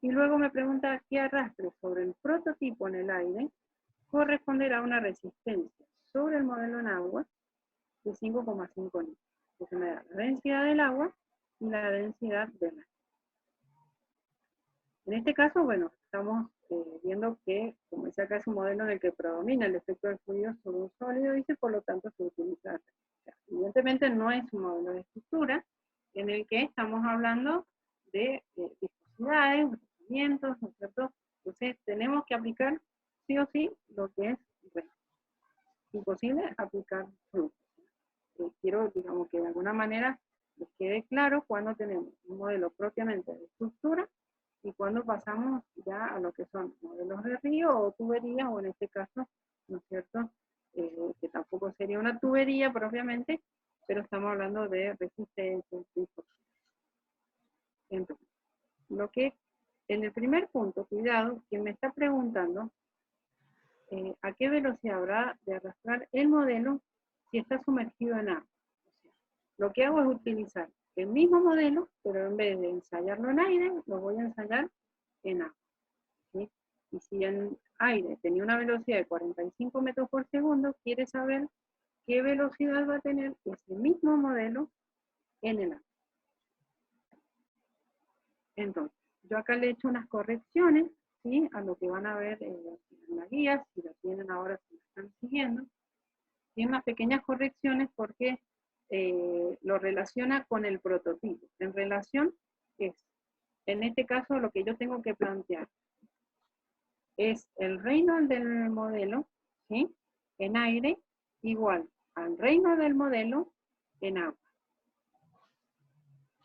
Y luego me pregunta qué arrastre sobre el prototipo en el aire corresponderá a una resistencia sobre el modelo en agua de 5,5 litros. Entonces me da la densidad del agua y la densidad del aire. En este caso, bueno, estamos viendo que, como dice acá, es un modelo en el que predomina el efecto del fluido sobre un sólido, dice, por lo tanto se utiliza. O sea, evidentemente no es un modelo de estructura en el que estamos hablando de viscosidades, movimientos, ¿no es cierto? Entonces tenemos que aplicar sí o sí lo que es, bueno, imposible aplicar flujo. Quiero, digamos, que de alguna manera les quede claro cuando tenemos un modelo propiamente de estructura y cuando pasamos ya a lo que son modelos de río o tuberías, o en este caso, ¿no es cierto?, que tampoco sería una tubería propiamente, pero estamos hablando de resistencia. Entonces, lo que en el primer punto, cuidado, que me está preguntando a qué velocidad habrá de arrastrar el modelo si está sumergido en agua. O sea, lo que hago es utilizar el mismo modelo, pero en vez de ensayarlo en aire, lo voy a ensayar en agua. ¿Sí? Y si en aire tenía una velocidad de 45 metros por segundo, quiere saber qué velocidad va a tener ese mismo modelo en el agua. Entonces, yo acá le he hecho unas correcciones, ¿sí?, a lo que van a ver en la guía, si la tienen ahora, si la están siguiendo. Y unas pequeñas correcciones porque lo relaciona con el prototipo. En relación es, en este caso, lo que yo tengo que plantear es el reino del modelo, ¿sí?, en aire, igual al reino del modelo en agua.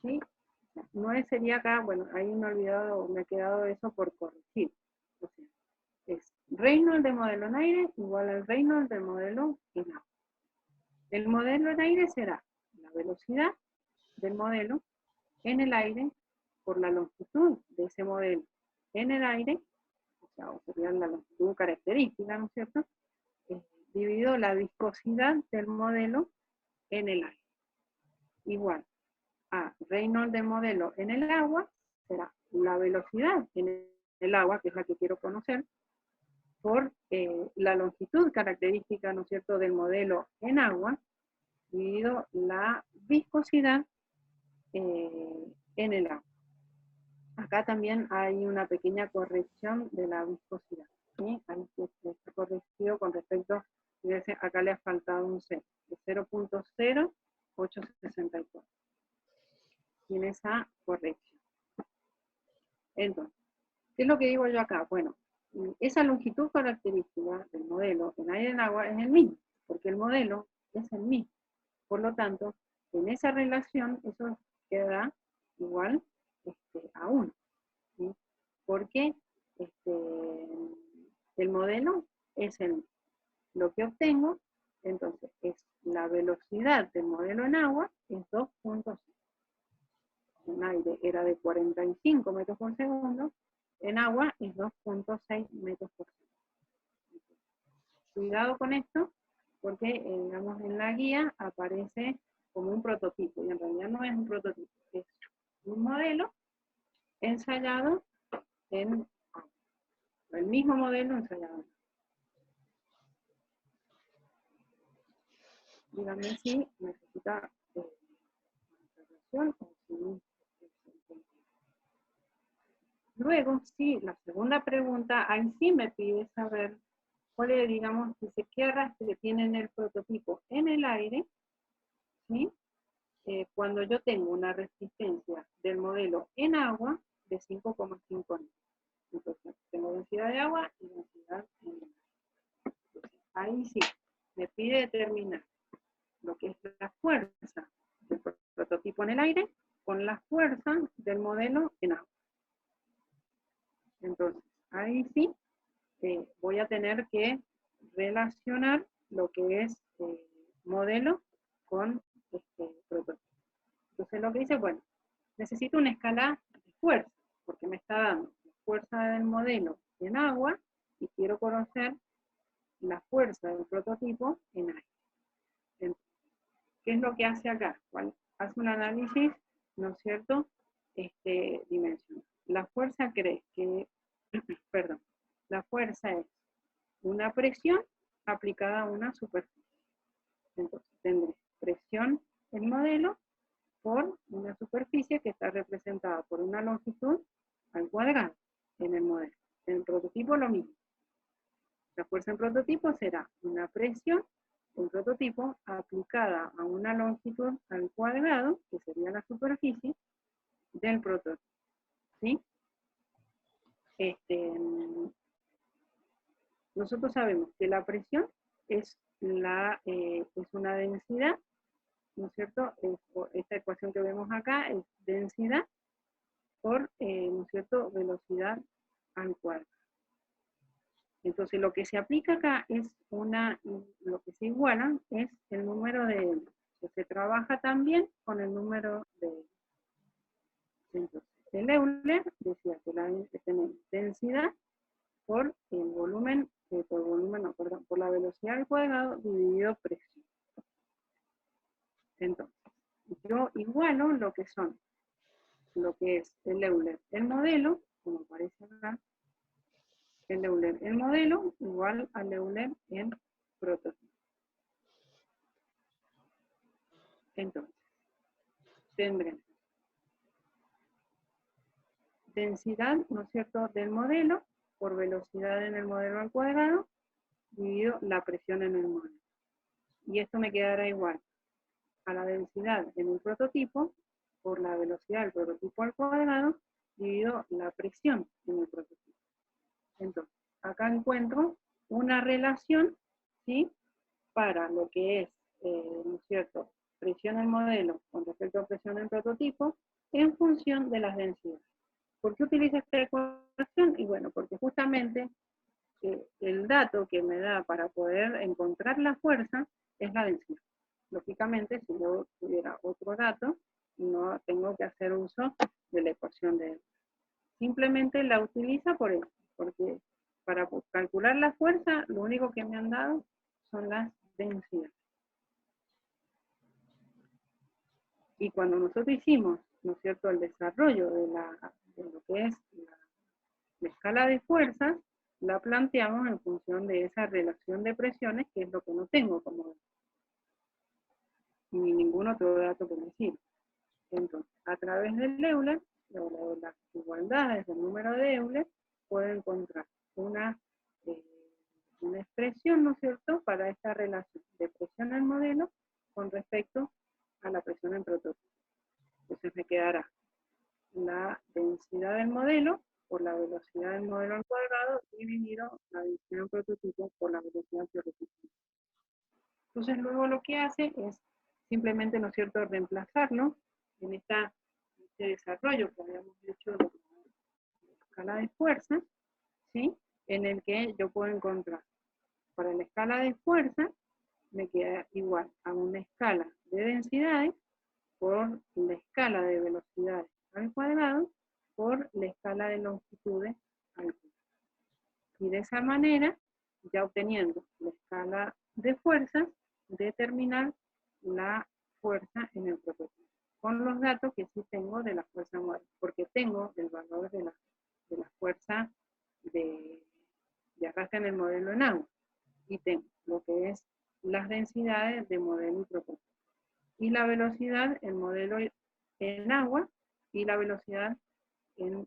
¿Sí? No sería acá, bueno, ahí me he olvidado, me ha quedado eso por corregir. O sea, es reino del modelo en aire igual al reino del modelo en agua. El modelo en aire será la velocidad del modelo en el aire por la longitud de ese modelo en el aire, o sea, sería la longitud característica, ¿no es cierto? Dividido la viscosidad del modelo en el aire. Igual a Reynolds del modelo en el agua, será la velocidad en el agua, que es la que quiero conocer, por la longitud característica, ¿no es cierto?, del modelo en agua, dividido la viscosidad en el agua. Acá también hay una pequeña corrección de la viscosidad, ¿sí? Ahí está corregido con respecto, acá le ha faltado un 0, de 0.0864. Tiene esa corrección. Entonces, ¿qué es lo que digo yo acá? Bueno, esa longitud característica del modelo en aire y en agua es el mismo, porque el modelo es el mismo. Por lo tanto, en esa relación, eso queda igual a 1. ¿Sí? Porque el modelo es el mismo. Lo que obtengo, entonces, es la velocidad del modelo en agua, es 2.6. En aire era de 45 metros por segundo, en agua es 2.6 metros por segundo. Cuidado con esto, porque digamos en la guía aparece como un prototipo, y en realidad no es un prototipo, es un modelo ensayado en agua. El mismo modelo ensayado en agua. Díganme si necesita observación o si. Luego, sí, la segunda pregunta, ahí sí me pide saber cuál es, digamos, dice, qué arrastre tiene en el prototipo en el aire, ¿sí? Cuando yo tengo una resistencia del modelo en agua de 5,5 metros. Entonces, tengo densidad de agua y densidad en el aire. Entonces, ahí sí, me pide determinar lo que es la fuerza del prototipo en el aire con la fuerza del modelo en agua. Entonces, ahí sí, voy a tener que relacionar lo que es modelo con prototipo. Entonces lo que dice, bueno, necesito una escala de fuerza, porque me está dando la fuerza del modelo en agua y quiero conocer la fuerza del prototipo en aire. Entonces, ¿qué es lo que hace acá? Bueno, hace un análisis, ¿no es cierto?, dimensional. La fuerza cree que, perdón, la fuerza es una presión aplicada a una superficie. Entonces tendré presión en modelo por una superficie que está representada por una longitud al cuadrado en el modelo. En el prototipo lo mismo. La fuerza en prototipo será una presión en prototipo aplicada a una longitud al cuadrado, que sería la superficie del prototipo. ¿Sí? Nosotros sabemos que la presión es una densidad, ¿no es cierto? Esta ecuación que vemos acá es densidad por, ¿no es cierto?, velocidad al cuadrado. Entonces lo que se aplica acá es lo que se iguala es el número de Euler. Se trabaja también con el número de Euler. Entonces, el Euler decía que tenemos densidad por el volumen, por la velocidad al cuadrado dividido presión. Entonces, yo igualo lo que es el Euler, el modelo, como aparece acá, el Euler, el modelo, igual al Euler en prototipo. Entonces, tendremos densidad, ¿no es cierto?, del modelo por velocidad en el modelo al cuadrado, dividido la presión en el modelo. Y esto me quedará igual a la densidad en el prototipo por la velocidad del prototipo al cuadrado, dividido la presión en el prototipo. Entonces, acá encuentro una relación, ¿sí?, para lo que es, ¿no es cierto?, presión en modelo con respecto a presión en prototipo en función de las densidades. ¿Por qué utilizo esta ecuación? Y bueno, porque justamente el dato que me da para poder encontrar la fuerza es la densidad. Lógicamente, si yo tuviera otro dato, no tengo que hacer uso de la ecuación de él. Simplemente la utiliza por eso, porque para calcular la fuerza, lo único que me han dado son las densidades. Y cuando nosotros hicimos, ¿no es cierto?, el desarrollo de lo que es la escala de fuerzas, la planteamos en función de esa relación de presiones, que es lo que no tengo como dato. Ni ningún otro dato que me sirva. Entonces, a través del Euler, o de las igualdades del número de Euler, puedo encontrar una expresión, ¿no es cierto?, para esta relación de presión en modelo con respecto a la presión en prototipo. Entonces me quedará la densidad del modelo por la velocidad del modelo al cuadrado dividido la densidad en prototipo por la velocidad teórica. Entonces luego lo que hace es simplemente, ¿no es cierto?, reemplazarlo en este desarrollo que habíamos hecho de la escala de fuerza, ¿sí?, en el que yo puedo encontrar, para la escala de fuerza, me queda igual a una escala de densidades por la escala de velocidades al cuadrado por la escala de longitudes al cuadrado. Y de esa manera, ya obteniendo la escala de fuerzas, determinar la fuerza en el prototipo, con los datos que sí tengo de la fuerza modelo, porque tengo el valor de la fuerza de arrastre en el modelo en agua, y tengo lo que es las densidades de modelo y prototipo, y la velocidad, el modelo en agua, y la velocidad en el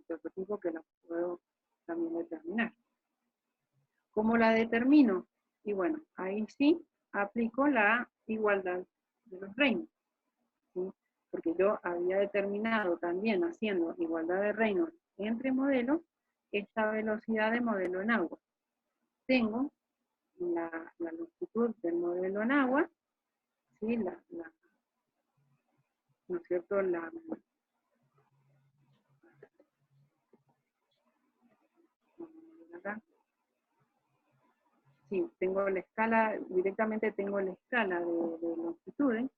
prototipo, que la puedo también determinar. ¿Cómo la determino? Y bueno, ahí sí aplico la igualdad de los reinos, ¿sí?, porque yo había determinado también, haciendo igualdad de reinos entre modelos, esta velocidad de modelo en agua. Tengo la longitud del modelo en agua, ¿sí?, ¿no es cierto?, sí, tengo la escala, directamente tengo la escala de longitudes,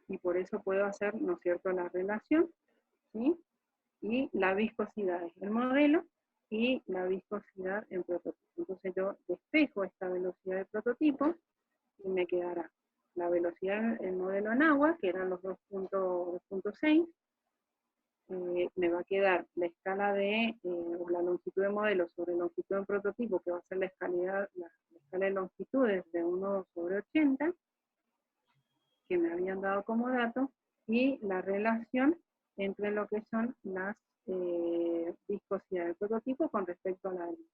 y por eso puedo hacer, ¿no es cierto?, la relación, ¿sí?, y la viscosidad es el modelo, y la viscosidad en prototipo. Entonces yo despejo esta velocidad de prototipo, y me quedará la velocidad en modelo en agua, que eran los 2.6, me va a quedar la escala o la longitud de modelo sobre longitud en prototipo, que va a ser la escala de longitudes de 1/80, que me habían dado como dato, y la relación entre lo que son las viscosidades del prototipo con respecto a la densidad.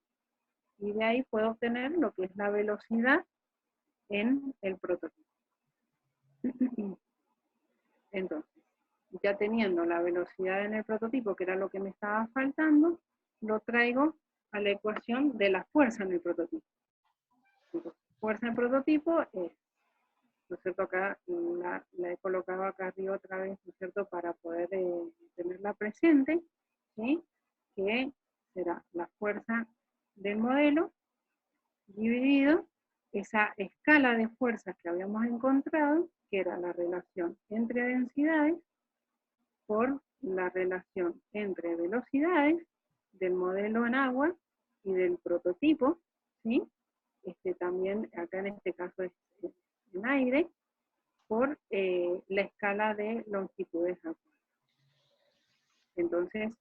Y de ahí puedo obtener lo que es la velocidad en el prototipo. Entonces, ya teniendo la velocidad en el prototipo, que era lo que me estaba faltando, lo traigo a la ecuación de la fuerza en el prototipo. Entonces, fuerza en el prototipo es, ¿no es cierto?, acá la he colocado acá arriba otra vez, ¿no es cierto?, para poder tenerla presente, ¿sí?, que será la fuerza del modelo dividido esa escala de fuerzas que habíamos encontrado, que era la relación entre densidades, por la relación entre velocidades del modelo en agua y del prototipo, ¿sí?, también acá en este caso es en aire, por la escala de longitudes al cuadrado. Entonces,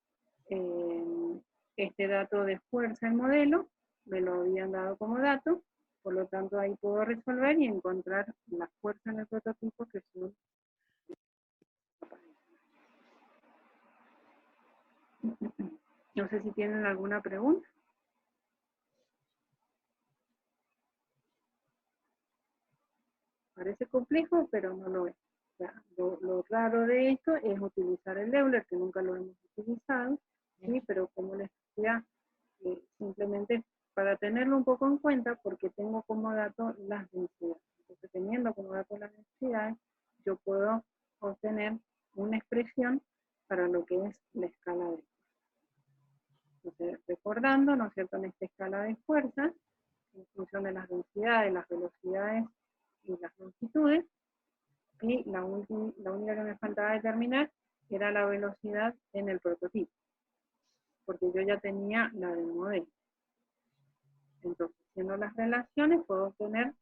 este dato de fuerza en modelo me lo habían dado como dato, por lo tanto ahí puedo resolver y encontrar la fuerza en el prototipo, que son... No sé si tienen alguna pregunta. Parece complejo, pero no lo es. O sea, lo raro de esto es utilizar el Euler, que nunca lo hemos utilizado, ¿sí? Pero como les decía, simplemente para tenerlo un poco en cuenta, porque tengo como dato las densidades. Entonces, teniendo como dato las densidades, yo puedo obtener una expresión para lo que es la escala de fuerza. Entonces, recordando, ¿no es cierto?, en esta escala de fuerzas, en función de las densidades, las velocidades y las longitudes, y la única que me faltaba determinar era la velocidad en el prototipo, porque yo ya tenía la del modelo. Entonces, haciendo las relaciones, puedo obtener,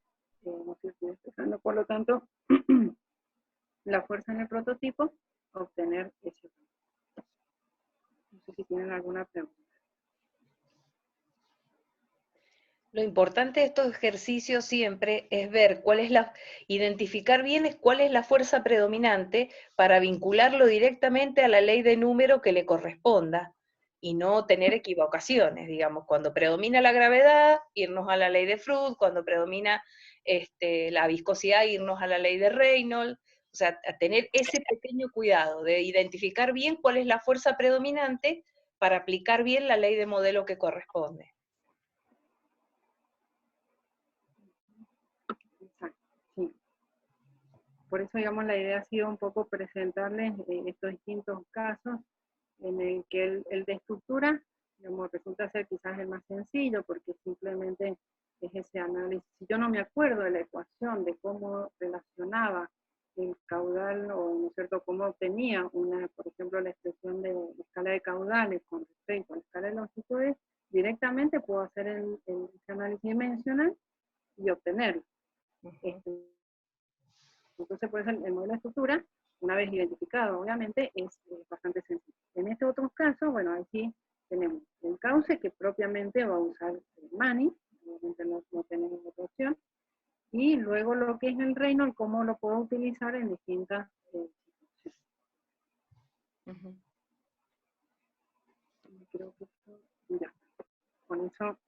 no sé si estoy despejando, por lo tanto, la fuerza en el prototipo, obtener ese. No sé si tienen alguna pregunta. Lo importante de estos ejercicios siempre es ver identificar bien cuál es la fuerza predominante para vincularlo directamente a la ley de número que le corresponda y no tener equivocaciones, digamos, cuando predomina la gravedad, irnos a la ley de Freud, cuando predomina la viscosidad, irnos a la ley de Reynolds, o sea, a tener ese pequeño cuidado de identificar bien cuál es la fuerza predominante para aplicar bien la ley de modelo que corresponde. Exacto, sí. Por eso, digamos, la idea ha sido un poco presentarles estos distintos casos en el que el de estructura, digamos, resulta ser quizás el más sencillo, porque simplemente es ese análisis. Si yo no me acuerdo de la ecuación, de cómo relacionaba el caudal, o ¿no es cierto?, cómo obtenía por ejemplo, la expresión de la escala de caudales con respecto a la escala de longitudes, directamente puedo hacer ese análisis dimensional y obtenerlo. Entonces, pues el modelo de estructura, una vez identificado, obviamente, es bastante sencillo. En este otro caso, bueno, aquí tenemos el cauce, que propiamente va a usar el Mani, obviamente no tenemos otra opción, y luego lo que es el Reynolds, cómo lo puedo utilizar en distintas situaciones. Creo que ya. Con eso,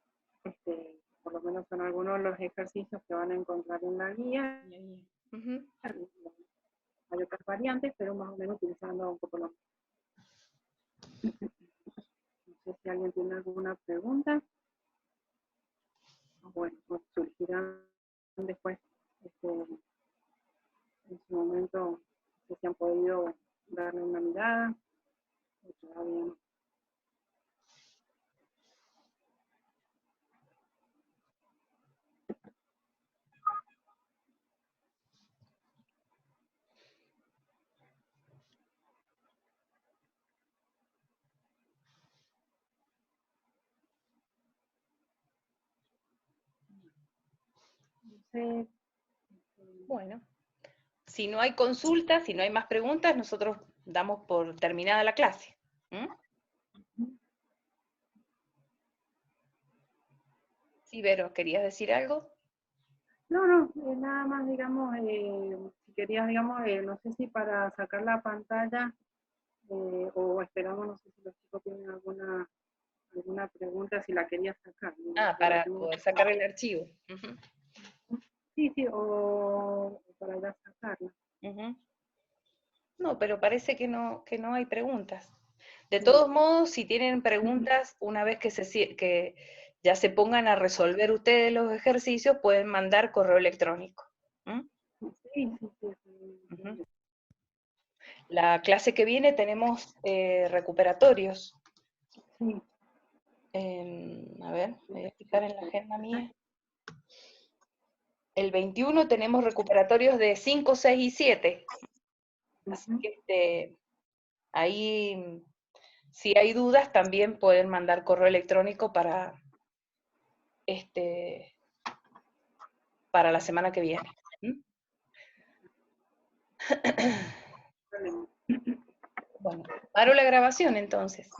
por lo menos son algunos de los ejercicios que van a encontrar en la guía. Hay otras variantes, pero más o menos utilizando un poco lo mismo. No sé si alguien tiene alguna pregunta. Bueno, surgirán después, en su momento, no sé si han podido darle una mirada, o todavía no. Bueno, si no hay consultas, si no hay más preguntas, nosotros damos por terminada la clase. Sí, Vero, ¿querías decir algo? No, nada más, digamos, si querías, digamos, no sé si para sacar la pantalla, o esperamos, no sé si los chicos tienen alguna pregunta, si la querías sacar. ¿No? Para poder sacar el archivo. Sí, o para ya sacarla. No, pero parece que no hay preguntas. De todos modos, si tienen preguntas, una vez que ya se pongan a resolver ustedes los ejercicios, pueden mandar correo electrónico. Sí. La clase que viene tenemos recuperatorios. Sí. A ver, me voy a fijar en la agenda mía. El 21 tenemos recuperatorios de 5, 6 y 7. Así que ahí, si hay dudas, también pueden mandar correo electrónico para la semana que viene. Bueno, paro la grabación entonces.